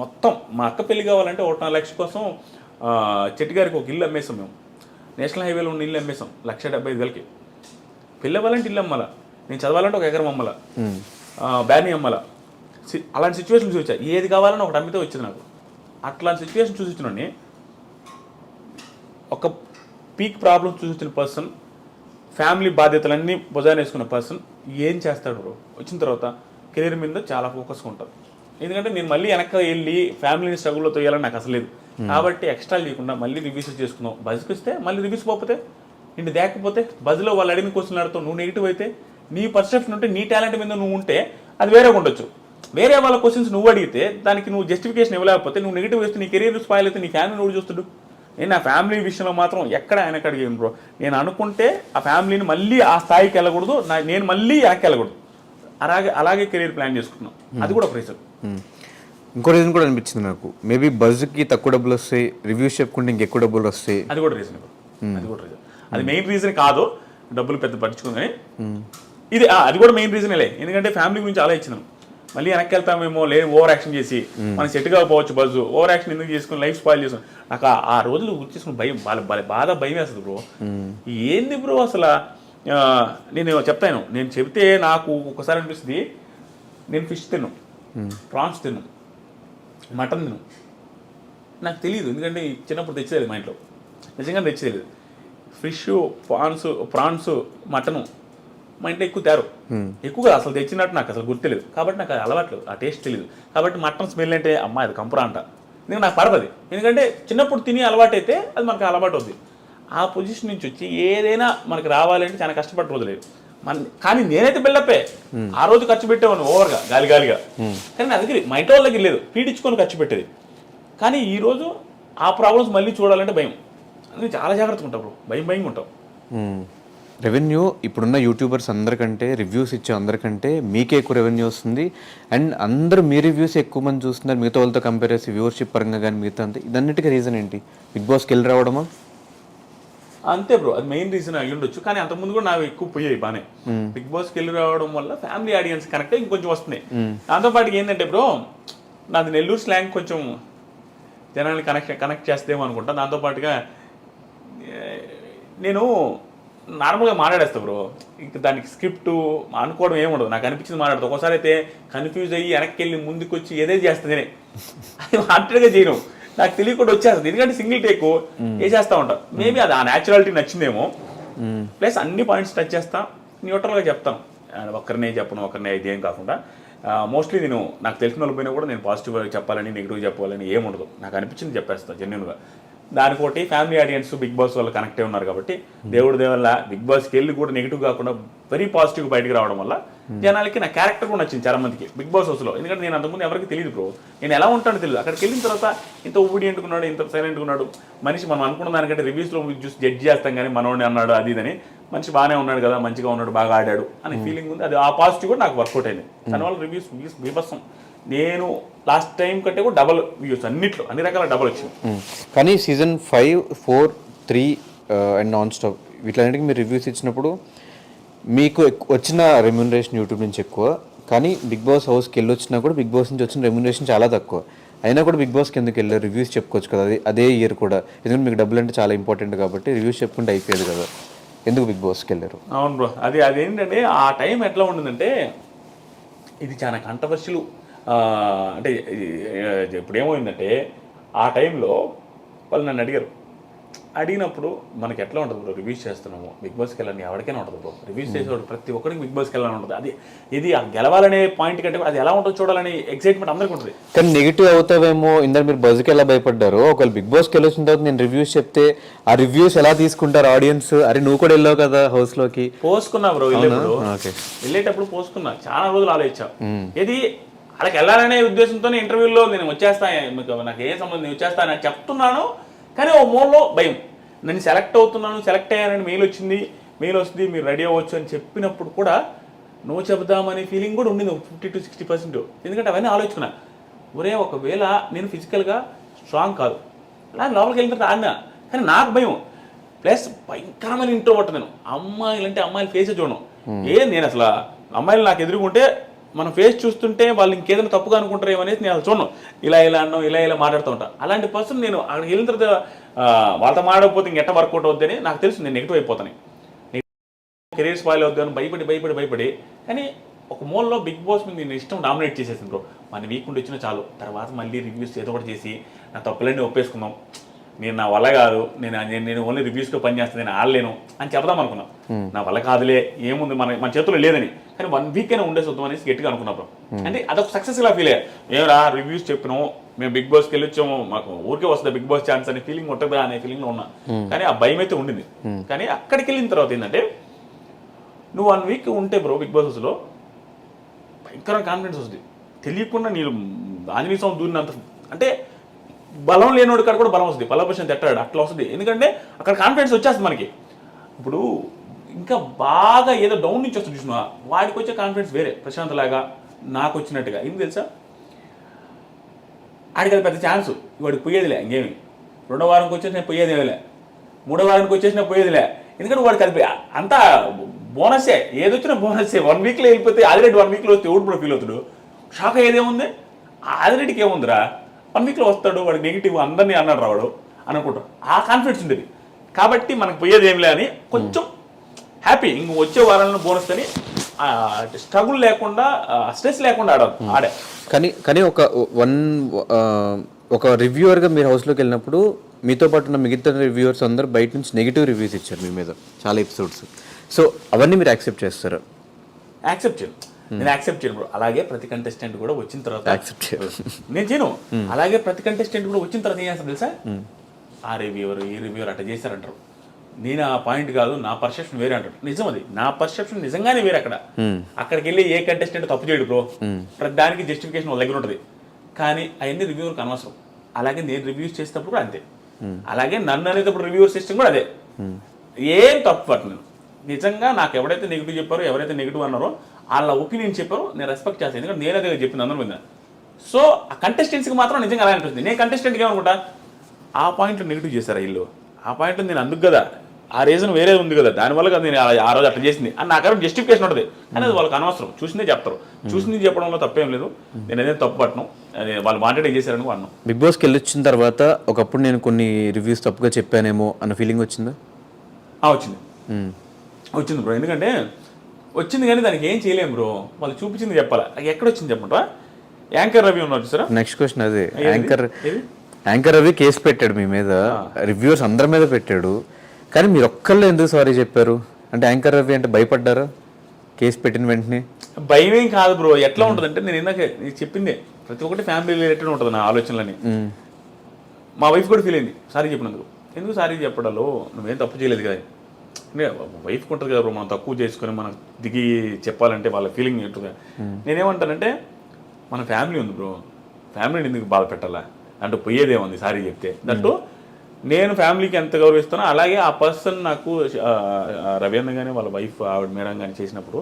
మొత్తం మా అక్క పెళ్లి కావాలంటే 1.5 లక్ష కోసం చెట్టుగారికి ఒక ఇల్లు అమ్మేసాం మేము. నేషనల్ హైవేలో ఉన్న ఇల్లు అమ్మేసాం 1,75,000కి. పెళ్ళి అవ్వాలంటే ఇల్లు అమ్మాల, నేను చదవాలంటే 1 ఎకరం అమ్మాల, బ్యానీ అమ్మాల. అలాంటి సిచ్యువేషన్ చూసా. ఏది కావాలని ఒకటి అమ్మితే వచ్చింది నాకు. అట్లాంటి సిచ్యువేషన్ చూసినోడిని, ఒక పీక్ ప్రాబ్లమ్ చూసిన పర్సన్, ఫ్యామిలీ బాధ్యతలన్నీ భుజాన వేసుకున్న పర్సన్ ఏం చేస్తాడు బ్రో? వచ్చిన తర్వాత కెరీర్ మీద చాలా ఫోకస్గా ఉంటుంది. ఎందుకంటే నేను మళ్ళీ వెనక్కి వెళ్ళి ఫ్యామిలీని స్ట్రగుల్లో తోయాలని నాకు అసలు లేదు. కాబట్టి ఎక్స్ట్రా చేయకుండా మళ్ళీ రివ్యూస్ చేసుకుందాం. బజ్కి వస్తే మళ్ళీ రివ్యూస్ పోతే ఇంటి దేకపోతే బజ్లో వాళ్ళు అడిగిన క్వశ్చన్ అడుగుతావు. నువ్వు నెగిటివ్ అయితే నీ పర్సెప్షన్ ఉంటే నీ టాలెంట్ మీద నువ్వు ఉంటే అది వేరేగా ఉండొచ్చు. వేరే వాళ్ళ క్వశ్చన్స్ నువ్వు అడిగితే దానికి నువ్వు జస్టిఫికేషన్ ఇవ్వలేకపోతే నువ్వు నెగిటివ్ వేస్తే నీ కెరీర్ స్పాయిల్ అయితే నీ ఫ్యామిలీ నువ్వు చూస్తుడు. నేను నా ఫ్యామిలీ విషయంలో మాత్రం ఎక్కడ వెనక అడిగాను బ్రో. నేను అనుకుంటే ఆ ఫ్యామిలీని మళ్ళీ ఆ స్థాయికి వెళ్ళకూడదు, నేను మళ్ళీ వెనక్కి వెళ్ళకూడదు. అలాగే కెరీర్ ప్లాన్ చేసుకున్నాం. అది కూడా ఒక రీజన్. ఇంకో రీజన్ కూడా అనిపించింది నాకు, మేబీ బజ్కి తక్కువ డబ్బులు వస్తాయి, రివ్యూస్ చెప్పుకుంటే ఇంకెక్కువ డబ్బులు వస్తాయి. అది కూడా రీజన్. అది మెయిన్ రీజన్ కాదు, డబ్బులు పెద్ద పట్టించుకుందని ఇది అది కూడా మెయిన్ రీజనేలే. ఎందుకంటే ఫ్యామిలీ గురించి ఆలోచించినాను. మళ్ళీ వెనక్కి వెళ్తామేమో లేదు ఓవర్ యాక్షన్ చేసి మనం సెట్ కాకపోవచ్చు బజ్జు ఓవర్ యాక్షన్ ఎందుకు చేసుకుని లైఫ్ స్పాయిల్ చేసుకుని నాకు ఆ రోజులు గుర్తు చేసుకుని భయం బాధ భయం వేస్తుంది బ్రో. ఏంది బ్రో అసలు నేను చెప్తాను, నేను చెప్తే నాకు ఒకసారి అనిపిస్తుంది, నేను ఫిష్ తిన్ను, ప్రాన్స్ తిన్ను, మటన్ తిన్ను. నాకు తెలియదు, ఎందుకంటే చిన్నప్పుడు తెచ్చేది మా ఇంట్లో, నిజంగా తెచ్చేది. ఫిష్, ప్రాన్స్, మటను మా ఇంట్లో ఎక్కువ తేరు, ఎక్కువగా అసలు తెచ్చినట్టు నాకు అసలు గుర్తులేదు. కాబట్టి నాకు అది అలవాట్లేదు, ఆ టేస్ట్ తెలియదు. కాబట్టి మటన్ స్మెల్ అంటే అమ్మ అది కంపురా అంట, ఎందుకంటే నాకు పడదు. ఎందుకంటే చిన్నప్పుడు తిని అలవాటు అయితే అది మనకు అలవాటు అవుతుంది. ఆ పొజిషన్ నుంచి వచ్చి ఏదైనా మనకి రావాలంటే చాలా కష్టపడ్డ రోజులేదు. కానీ నేనైతే బిల్డప్పే ఆ రోజు ఖర్చు పెట్టేవాడిని ఓవర్గా గాలిగా. కానీ నా దగ్గర మా ఇంటి వాళ్ళ దగ్గర లేదు, పీడించుకొని ఖర్చు పెట్టేది. కానీ ఈరోజు ఆ ప్రాబ్లమ్స్ మళ్ళీ చూడాలంటే భయం, అందుకే చాలా జాగ్రత్తగా ఉంటావు బ్రో, భయంగా ఉంటావు. రెవెన్యూ ఇప్పుడున్న యూట్యూబర్స్ అందరికంటే, రివ్యూస్ ఇచ్చే అందరికంటే మీకే ఎక్కువ రెవెన్యూ వస్తుంది. అండ్ అందరూ మీ రివ్యూస్ ఎక్కువ మంది చూస్తున్నారు మిగతా వాళ్ళతో కంపేర్ చేసి, వ్యూవర్షిప్ పరంగా కానీ మిగతా అంతే. ఇదన్నిటికీ రీజన్ ఏంటి? బిగ్ బాస్కి వెళ్ళి రావడమా? అంతే బ్రో, అది మెయిన్ రీజన్ అయ్యి ఉండొచ్చు. కానీ అంతకుముందు కూడా నాకు ఎక్కువ పోయాయి బానే. బిగ్ బాస్కి వెళ్ళి రావడం వల్ల ఫ్యామిలీ ఆడియన్స్ కనెక్ట్ ఇంకొంచెం వస్తున్నాయి. దాంతోపాటు ఏంటంటే బ్రో, నాది నెల్లూరు స్లాంగ్ కొంచెం జనాన్ని కనెక్ట్ చేస్తేమో అనుకుంటా. దాంతోపాటుగా నేను నార్మల్గా మాట్లాడేస్తా బ్రో, ఇంక దానికి స్క్రిప్ట్ అనుకోవడం ఏముండదు, నాకు అనిపించింది మాట్లాడతా. ఒకసారి అయితే కన్ఫ్యూజ్ అయ్యి వెనక్కి వెళ్ళి ముందుకు వచ్చి ఏదైతే చేస్తుంది అది వాంటెడ్గా చేయను, నాకు తెలియకుండా వచ్చేస్తుంది. ఎందుకంటే సింగిల్ టేక్ వేసేస్తా ఉంటా. మేబీ అది ఆ న్యాచురాలిటీ నచ్చిందేమో. ప్లస్ అన్ని పాయింట్స్ టచ్ చేస్తా, న్యూట్రల్గా చెప్తాను, ఒక్కరినే చెప్పను, ఒక్కరినే ఇదేం కాకుండా. మోస్ట్లీ నేను నాకు తెలిసిన వాళ్ళు పోయినా కూడా నేను పాజిటివ్గా చెప్పాలని నెగిటివ్గా చెప్పాలని ఏముండదు, నాకు అనిపించింది చెప్పేస్తాను జెన్యున్గా. దానికోటి ఫ్యామిలీ ఆడియన్స్ బిగ్ బాస్ వాళ్ళు కనెక్టే ఉన్నారు కాబట్టి దేవుడి దేవల్ల బిగ్ బాస్కి వెళ్ళి కూడా నెగిటివ్ కాకుండా వెరీ పాజిటివ్ బయటకు రావడం వల్ల జనాలకి నా క్యారెక్టర్ కూడా నచ్చింది చాలా మందికి బిగ్ బాస్ హౌస్లో. ఎందుకంటే నేను అంతకుముందు ఎవరికి తెలియదు బ్రో, నేను ఎలా ఉంటానో తెలియదు. అక్కడికి వెళ్ళిన తర్వాత ఇంత ఒబీడియంట్గా ఉన్నాడు, ఇంత సైలెంట్గా ఉన్నాడు మనిషి. మనం అనుకున్న దానికంటే రివ్యూస్లో చూసి జడ్జ్ చేస్తాం కానీ మనోడిని అన్నాడు అది ఇదని, మనిషి బాగానే ఉన్నాడు కదా, మంచిగా ఉన్నాడు, బాగా ఆడాడు అనే ఫీలింగ్ ఉంది. అది ఆ పాజిటివ్ కూడా నాకు వర్కౌట్ అయింది. దానివల్ల రివ్యూస్ బీభత్సం. నేను లాస్ట్ టైం కంటే కూడా డబల్ వ్యూస్ అన్నిట్లో, అన్ని రకాల డబల్ వచ్చింది. కానీ సీజన్ 5, 4, 3 అండ్ నాన్ స్టాప్ వీటిలన్నిటికీ మీరు రివ్యూస్ ఇచ్చినప్పుడు మీకు వచ్చిన రెమ్యూనరేషన్ యూట్యూబ్ నుంచి ఎక్కువ, కానీ బిగ్ బాస్ హౌస్కి వెళ్ళి వచ్చినా కూడా బిగ్ బాస్ నుంచి వచ్చిన రెమ్యూనరేషన్ చాలా తక్కువ. అయినా కూడా బిగ్ బాస్కి ఎందుకు వెళ్ళారు? రివ్యూస్ చెప్పుకోవచ్చు కదా అదే ఇయర్ కూడా, ఎందుకంటే మీకు డబ్బులు అంటే చాలా ఇంపార్టెంట్ కాబట్టి రివ్యూస్ చెప్పుకుంటే అయిపోయేది కదా, ఎందుకు బిగ్ బాస్కి వెళ్ళారు? అవును బ్రో, అదేంటంటే ఆ టైం ఎట్లా ఉంటుందంటే ఇది చాలా కంట్రవర్షియల్. అంటే ఇప్పుడు ఏమైందంటే ఆ టైంలో వాళ్ళు నన్ను అడిగినప్పుడు మనకి ఎట్లా ఉంటుంది బ్రో, రివ్యూస్ చేస్తున్నాము బిగ్ బాస్కి వెళ్ళని ఎవరికైనా ఉంటుంది బ్రో, రివ్యూస్ చేసేవాడు ప్రతి ఒక్కరికి బిగ్ బాస్కి వెళ్ళాలని ఉంటుంది. అది ఇది గెలవాలనే పాయింట్ కంటే అది ఎలా ఉంటుందో చూడాలని ఎక్సైట్మెంట్ అందరికీ ఉంటుంది. కానీ నెగిటివ్ అవుతావేమో, ఇందాక మీరు బజ్కి ఎలా భయపడ్డారు, ఒకవేళ బిగ్ బాస్కి వెళ్ళొచ్చిన తర్వాత నేను రివ్యూస్ చెప్తే ఆ రివ్యూస్ ఎలా తీసుకుంటారు ఆడియన్స్? అరే నువ్వు కూడా వెళ్ళావు కదా హౌస్లోకి. పోసుకున్నా బ్రో, వెళ్ళేటప్పుడు పోసుకున్నా, చాలా రోజులు ఆలోచించా. ఇది వాళ్ళకి వెళ్ళాలనే ఉద్దేశంతో ఇంటర్వ్యూలో నేను వచ్చేస్తాను, నాకు ఏ సంబంధం నేను వచ్చేస్తాను అని చెప్తున్నాను. కానీ ఓ మూలలో భయం, నేను సెలెక్ట్ అవుతున్నాను, సెలెక్ట్ అయ్యానని మెయిల్ వస్తుంది, మీరు రెడీ అవ్వచ్చు అని చెప్పినప్పుడు కూడా నువ్వు చెబుదామనే ఫీలింగ్ కూడా ఉండింది 50 to 60%. ఎందుకంటే అవన్నీ ఆలోచుకున్నా, ఒరే ఒకవేళ నేను ఫిజికల్గా స్ట్రాంగ్ కాదు, అలా లోపలికి వెళ్ళిన తర్వాత ఆడినా, కానీ నాకు భయం. ప్లస్ భయంకరమైన ఇంట్రోవర్ట్ నేను, అమ్మాయిలు ఫేసే చూడను. నేను అసలు అమ్మాయిలు నాకు ఎదురుకుంటే మనం ఫేస్ చూస్తుంటే వాళ్ళు ఇంకేదైనా తప్పుగా అనుకుంటారేమో అనేసి నేను అసలు చూడను, ఇలా అన్నాం ఇలా మాట్లాడుతూ ఉంటాను. అలాంటి పర్సన్ నేను అక్కడికి వెళ్ళిన తర్వాత వాళ్ళతో మాడకపోతే ఇంకెట్ట వర్కౌట్ అవుద్దని నాకు తెలుసు, నేను నెగిటివ్ అయిపోతాను, కెరీర్ స్పాయిల్ అవుద్ది అని భయపడి. కానీ ఒక మూలలో బిగ్ బాస్ మీద నేను ఇష్టం డామినేట్ చేసేసింది బ్రో. మన వీక్ ఉండి వచ్చినా చాలు, తర్వాత మళ్ళీ రివ్యూస్ ఏదో ఒకటి చేసి నా తప్పులన్నీ ఒప్పేసుకుందాం, నేను నా వల్ల కాదు, నేను ఓన్లీ రివ్యూస్లో పని చేస్తాను, నేను ఆడలేను అని చెప్దాం అనుకున్నాను. నా వల్ల కాదులే, ఏముంది మన చేతుల్లో లేదని. కానీ 1 వీక్ అయినా ఉండేసి వద్దాం అనేసి గట్టిగా అనుకున్నప్పుడు అంటే అదొక సక్సెస్ ఇలా ఫీల్ అయ్యా. ఏమరా రివ్యూస్ చెప్పినాము, మేము బిగ్ బాస్కి వెళ్ళొచ్చాము, మాకు ఊరికే వస్తుంది బిగ్ బాస్ ఛాన్స్ అనే ఫీలింగ్ ఉంటుందా అనే ఫీలింగ్లో ఉన్నా. కానీ ఆ భయం అయితే ఉండింది. కానీ అక్కడికి వెళ్ళిన తర్వాత ఏంటంటే నువ్వు 1 వీక్ ఉంటే బ్రో బిగ్ బాస్ హౌస్లో భయంకర కాన్ఫిడెన్స్ వస్తుంది. తెలియకుండా నేను ఆంజనేయ స్వామి దూరినంత, అంటే బలం లేనివాడి కాడ కూడా బలం వస్తుంది, బలపరిచిన తెట్టాడు అట్లా వస్తుంది. ఎందుకంటే అక్కడ కాన్ఫిడెన్స్ వచ్చేస్తుంది మనకి. ఇప్పుడు ఇంకా బాగా ఏదో డౌన్ నుంచి వస్తుంది చూసినా, వాడికి వచ్చే కాన్ఫిడెన్స్ వేరే, ప్రశాంత్ లాగా నాకు వచ్చినట్టుగా. ఏం తెలుసా, ఆడికి అది పెద్ద ఛాన్స్, వాడికి పోయేదిలే ఇంకేమి. 2వ వారానికి వచ్చేసిన పోయేదేలే, 3వ వారానికి వచ్చేసినా పోయేదిలే. ఎందుకంటే వాడికి అది అంతా బోనస్సే, ఏదొచ్చినా బోనస్సే. 1 వీక్లో వెళ్ళిపోతే ఆల్రెడీ 1 వీక్లో వస్తే ఎవడు కూడా ఫీల్ అవుతాడు. షాక్ అయ్యేదేముంది, ఆదిరెడ్డికి ఏముందిరా 1 వీక్లో వస్తాడు, వాడికి నెగిటివ్ అందరినీ అన్నాడు రావాడు అని అనుకుంటాం. ఆ కాన్ఫిడెన్స్ ఉండేది. కాబట్టి మనకు పోయేది ఏం లే అని కొంచెం హ్యాపీ. ఇంక వచ్చే వారాలను బోనస్ అని స్ట్రగుల్ లేకుండా, స్ట్రెస్ లేకుండా ఆడా. కానీ ఒక రివ్యూవర్గా మీరు హౌస్లోకి వెళ్ళినప్పుడు మీతో పాటు ఉన్న మిగతా రివ్యూవర్స్ అందరూ బయట నుంచి నెగిటివ్ రివ్యూస్ ఇచ్చారు మీ మీద చాలా ఎపిసోడ్స్. సో అవన్నీ మీరు యాక్సెప్ట్ చేస్తారా? యాక్సెప్ట్ చేయను, నేను యాక్సెప్ట్ చేయను. అలాగే ప్రతి కంటెస్టెంట్ కూడా వచ్చిన తర్వాత యాక్సెప్ట్ చేయరు, నేను చేయను. అలాగే ప్రతి కంటెస్టెంట్ కూడా వచ్చిన తర్వాత ఏం చేస్తారు తెలుసా, ఆ రివ్యూవర్ ఈ రివ్యూవర్ అట్లా చేశారంటారు. నేను ఆ పాయింట్ కాదు, నా పర్సెప్షన్ వేరే అంటారు. నిజం అది, నా పర్సెప్షన్ నిజంగానే వేరే. అక్కడికి వెళ్ళి ఏ కంటెస్టెంట్ తప్పు చేయడు బ్రో, ప్రతి దానికి జస్టిఫికేషన్ వాళ్ళ దగ్గర ఉంటుంది. కానీ అవన్నీ రివ్యూవర్కి అనవసరం. అలాగే నేను రివ్యూస్ చేసేటప్పుడు కూడా అంతే. అలాగే నన్ను అనేటప్పుడు రివ్యూవర్ సిస్టమ్ కూడా అదే. ఏం తప్పు పట్టను. నిజంగా నాకు ఎవరైతే నెగిటివ్ చెప్పారో, ఎవరైతే నెగిటివ్ అన్నారో వాళ్ళ ఒపీనియన్ చెప్పారో నేను రెస్పెక్ట్ చేస్తాను. ఎందుకంటే నేను అదే చెప్పింది అందరి మీద. సో ఆ కంటెస్టెంట్స్కి మాత్రం నిజంగా అలా అనిపిస్తుంది. నేను కంటెస్టెంట్కి ఏమనుకుంటా, ఆ పాయింట్లో నెగిటివ్ చేశారా ఇల్లు, ఆ పాయింట్లో నేను అందుకు కదా, ఆ రీజన్ వేరే ఉంది కదా, దానివల్ల కదా నేను ఆ రోజు అట్లా చేసింది అని నాకు జస్టిఫికేషన్ ఉంటుంది. కానీ అది వాళ్ళకి అనవసరం. చూసిందే చెప్తారు. చూసింది చెప్పడంలో తప్పేం లేదు. నేను అదే తప్పు పట్టను, వాళ్ళు మాట్లాడే చేశారని వాడిను. బిగ్ బాస్కి వెళ్ళొచ్చిన తర్వాత ఒకప్పుడు నేను కొన్ని రివ్యూస్ తప్పుగా చెప్పానేమో అన్న ఫీలింగ్ వచ్చిందా? వచ్చింది బ్రో. ఎందుకంటే వచ్చింది కానీ దానికి ఏం చేయలేము బ్రో. వాళ్ళు చూపించింది చెప్పాలా. ఎక్కడ వచ్చింది చెప్పంటారా? యాంకర్ రవి ఉన్నారు చూసారా. నెక్స్ట్ క్వశ్చన్ అదే. యాంకర్ రవి కేసు పెట్టాడు మీ మీద, రివ్యూవర్స్ అందరి మీద పెట్టాడు. కానీ మీరు ఒక్కళ్ళు ఎందుకు సారీ చెప్పారు? అంటే యాంకర్ రవి అంటే భయపడ్డారా కేసు పెట్టిన వెంటనే? భయం ఏం కాదు బ్రో. ఎట్లా ఉంటుంది అంటే, నేను ఇందాక చెప్పిందే, ప్రతి ఒక్కటి ఫ్యామిలీ రిలేటెడ్ ఉంటుంది నా ఆలోచనలని. మా వైఫ్ కూడా ఫీల్ అయింది సారీ చెప్పినందుకు. ఎందుకు సారీ చెప్పడాలో, నువ్వేం తప్పు చేయలేదు కదా. వైఫ్కి ఉంటుంది కదా బ్రో, మనం తక్కువ చేసుకొని మనం దిగి చెప్పాలంటే వాళ్ళ ఫీలింగ్ ఉంటుంది. నేనేమంటానంటే, మన ఫ్యామిలీ ఉంది బ్రో, ఫ్యామిలీని ఎందుకు బాధ పెట్టాలా అంటే పోయేదేముంది సారీ చెప్తే. దట్టు నేను ఫ్యామిలీకి ఎంత గౌరవిస్తానో అలాగే ఆ పర్సన్ నాకు రవీంద్ర కానీ వాళ్ళ వైఫ్ ఆవిడ మేడం కానీ చేసినప్పుడు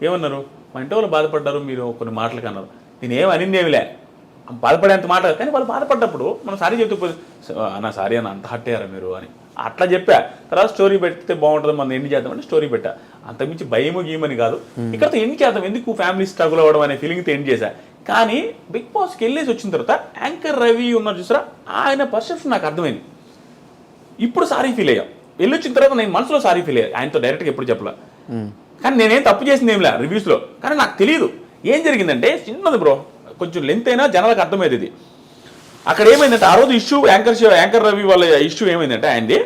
ఏమన్నారు, మా ఇంటి వాళ్ళు బాధపడ్డారు, మీరు కొన్ని మాటలకి అన్నారు. నేను ఏం అనింది ఏమిలే, బాధపడేంత మాట. కానీ వాళ్ళు బాధపడ్డప్పుడు మనం సారీ చెప్తే అన్న సారీ అన్న అంత హట్ అయ్యారా మీరు అని అట్లా చెప్పా. తర్వాత స్టోరీ పెడితే బాగుంటుంది, మనం ఎండ్ చేద్దామంటే స్టోరీ పెట్టా. అంతకుమించి భయము గీమని కాదు, ఇక్కడతో ఎండ్ చేద్దాం, ఎందుకు ఫ్యామిలీ స్ట్రగుల్ అవ్వడం అనే ఫీలింగ్తో ఎండ్ చేశా. కానీ బిగ్ బాస్కి వెళ్ళేసి వచ్చిన తర్వాత యాంకర్ రవి ఉన్నారు చూసారా, ఆయన పర్సెప్షన్ నాకు అర్థమైంది. ఇప్పుడు సారీ ఫీల్ అయ్యా. వెళ్ళొచ్చిన తర్వాత నేను మనసులో సారీ ఫీల్ అయ్యా. ఆయనతో డైరెక్ట్గా ఎప్పుడు చెప్పలా. కానీ నేనేం తప్పు చేసింది ఏం లే రివ్యూస్లో. కానీ నాకు తెలియదు ఏం జరిగిందంటే, చిన్నది బ్రో, కొంచెం లెంత్ అయినా జనాలకు అర్థమయ్యేది ఇది. అక్కడ ఏమైందంటే ఆ రోజు ఇష్యూ యాంకర్ రవి వాళ్ళ ఇష్యూ ఏమైందంటే, ఆయనది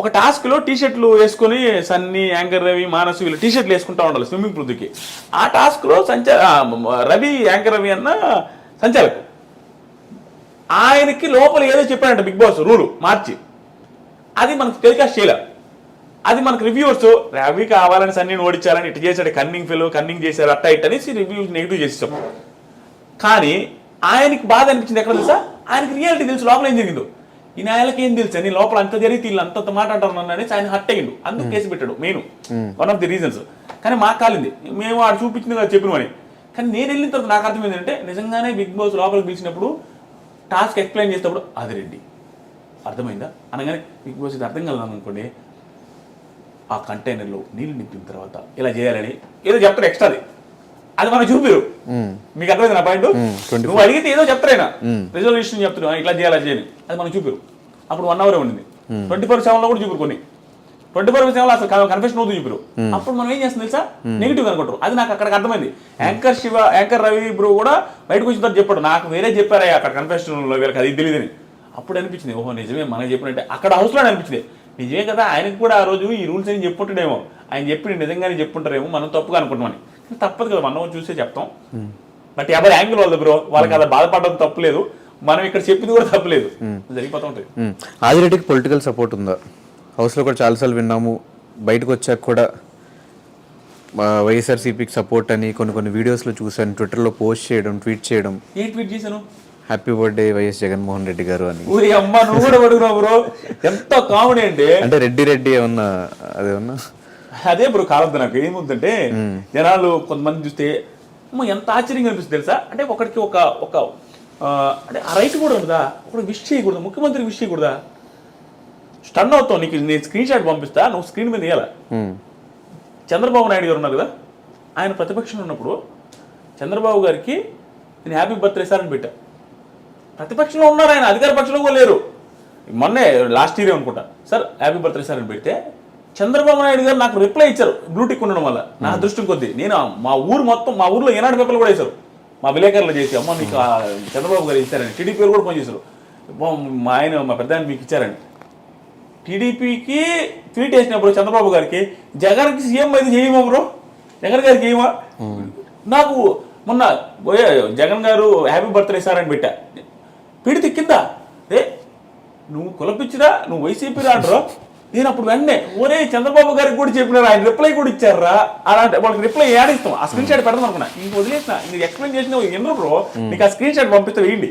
ఒక టాస్క్లో టీషర్ట్లు వేసుకొని సన్నీ, యాంకర్ రవి, మానసు వీళ్ళు టీషర్ట్లు వేసుకుంటా ఉండాలి స్విమ్మింగ్ పూల్కి. ఆ టాస్క్లో రవి యాంకర్ రవి అన్న సంచాలకు ఆయనకి లోపల ఏదో చెప్పాడంట బిగ్ బాస్ రూలు మార్చి. అది మనకు టెలికాస్ట్ చేయలే. అది మనకు రివ్యూవర్స్ రవి కావాలని సన్నీని ఓడించాలని ఇటు చేశాడు, కన్నింగ్ చేశారు అట్ట ఇట్ అనేసి రివ్యూస్ నెగిటివ్ చేసేసాం. కానీ ఆయనకి బాధ అనిపించింది ఎక్కడ తెలుసా, ఆయనకి రియాలిటీ తెలుసు లోపల ఏం జరిగిందో. ఈ నాయలకి ఏం తెలుసు అని లోపల అంత జరిగితే వీళ్ళు అంత మాట్లాడారు నన్ను అనేసి ఆయన హట్ అయ్యిండు. అందుకు కేసు పెట్టాడు main, one of the reasons. కానీ మాకు కాలింది, మేము ఆడు చూపించింది కదా చెప్పినమని. కానీ నేను వెళ్ళిన తర్వాత నాకు అర్థం ఏంటంటే, నిజంగానే బిగ్ బాస్ లోపలికి పిలిచినప్పుడు టాస్క్ ఎక్స్ప్లెయిన్ చేసేటప్పుడు ఆదిరెడ్డి అర్థమైందా అనగానే, బిగ్ బాస్ ఇది అర్థం కలదాం అనుకోండి, ఆ కంటైనర్లో నీళ్ళు నింపిన తర్వాత ఇలా చేయాలని ఏదో చెప్తారు ఎక్స్ట్రాది, అది మనం చూపిరు. మీకు అర్థమైంది నా పాయింట్? నువ్వు అడిగితే ఏదో చెప్తారైనా రిజల్యూషన్ చెప్తున్నావు ఇట్లా చేయాలి చేయని, అది మనం చూపిరు. అప్పుడు 1 hour ఉండింది. 24/7 కూడా చూపిరు. కొన్ని 24/7 అసలు కన్ఫెషన్ అవుతుంది చూపిరు. అప్పుడు మనం ఏం చేస్తుంది తెలుసా, నెగిటివ్ అనుకుంటారు. అది నాకు అక్కడికి అర్థమైంది. యాంకర్ రవి బ్రో కూడా బయటకు వచ్చిన తర్వాత చెప్పాడు, నాకు వేరే చెప్పారా అక్కడ కన్ఫెషన్లో వీళ్ళకి అది తెలియదని. అప్పుడు అనిపించింది, ఓహో నిజమే మనం చెప్పినట్టే. అక్కడ హౌస్లో అనిపించింది నిజమే కదా, ఆయనకు కూడా ఆ రోజు ఈ రూల్స్ అని చెప్పుంటాడేమో, ఆయన చెప్పి నిజంగానే చెప్పుంటారేమో, మనం తప్పుగా అనుకుంటామని. తప్పదు కదా, మనం చూసే చెప్తాం. బట్ ఎవరి యాంగిల్ వాళ్ళది బ్రో, వాళ్ళకి అలా బాధపడడం తప్పులేదు, మనం ఇక్కడ చెప్పింది కూడా తప్పులేదు, జరిగిపోతూ ఉంటుంది. ఆదిరెడ్డికి పొలిటికల్ సపోర్ట్ ఉందా? హౌస్లో కూడా చాలాసార్లు విన్నాము, బయటకు వచ్చాక కూడా వైఎస్ఆర్సీపీకి సపోర్ట్ అని కొన్ని వీడియోస్లో చూసాను, ట్విట్టర్లో పోస్ట్ చేయడం, ట్వీట్ చేయడం. ఏం ట్వీట్ చేశాను? Happy birthday YS Jaganmohan Reddy గారు అని. అమ్మ నువ్వు కూడా పడుకున్నావు బ్రో, ఎంత కామెడీ అంటే రెడ్డి ఏమన్నా అదేమన్నా అదే బ్రో కావద్దు. నాకు ఏముందంటే, జనాలు కొంతమంది చూస్తే ఎంత ఆశ్చర్యంగా అనిపిస్తుంది తెలుసా. అంటే ఒకడికి ఒక అంటే ఆ రైట్ కూడా ఉందా, ఒకటి విష్ చేయకూడదా, ముఖ్యమంత్రికి విష్ చేయకూడదా? స్టన్ అవుతావు. నీకు నేను స్క్రీన్ షాట్ పంపిస్తా, నువ్వు స్క్రీన్ మీద వేయాల. చంద్రబాబు నాయుడు గారు ఉన్నారు కదా, ఆయన ప్రతిపక్షంలో ఉన్నప్పుడు చంద్రబాబు గారికి నేను హ్యాపీ బర్త్డే సార్ అని పెట్టా. ప్రతిపక్షంలో ఉన్నారు, ఆయన అధికార పక్షంలో కూడా లేరు. మొన్నే లాస్ట్ ఇయర్ అనుకుంటా, సార్ హ్యాపీ బర్త్డే సార్ అని పెడితే చంద్రబాబు నాయుడు గారు నాకు రిప్లై ఇచ్చారు బ్లూటిక్ ఉండడం వల్ల. నా అదృష్టం కొద్దీ నేను మా ఊరు మొత్తం, మా ఊర్లో ఏనాడు పేపర్లు కూడా వేశారు, మా విలేకరులు చేసి అమ్మ నీకు చంద్రబాబు గారు ఇచ్చారని. టీడీపీ కూడా ఫోన్ చేశారు, మా ఆయన మా పెద్ద ఆయన మీకు ఇచ్చారని. టీడీపీకి ట్వీట్ వేసినప్పుడు చంద్రబాబు గారికి జగన్కి సీఎం అయితే చేయమా బ్రో, జగన్ గారికి ఏమా. నాకు మొన్న జగన్ గారు హ్యాపీ బర్త్డే సార్ అని పెట్టా, పెడితే కింద నువ్వు కులపిచ్చిరా, నువ్వు వైసీపీ రాడ్రో. నేను అప్పుడు వెంటనే ఒరే చంద్రబాబు గారికి కూడా చెప్పినారు, ఆయన రిప్లై కూడా ఇచ్చారా అలాంటి వాళ్ళకి రిప్లై ఏడిస్తాం, ఆ స్క్రీన్ షాట్ పెడదాం అనుకున్నా. ఇంక వదిలేసిన, నీకు ఎక్స్ప్లెయిన్ చేసిన ఎన్నో బ్రో, నీకు ఆ స్క్రీన్ షాట్ పంపిస్తే వేయండి.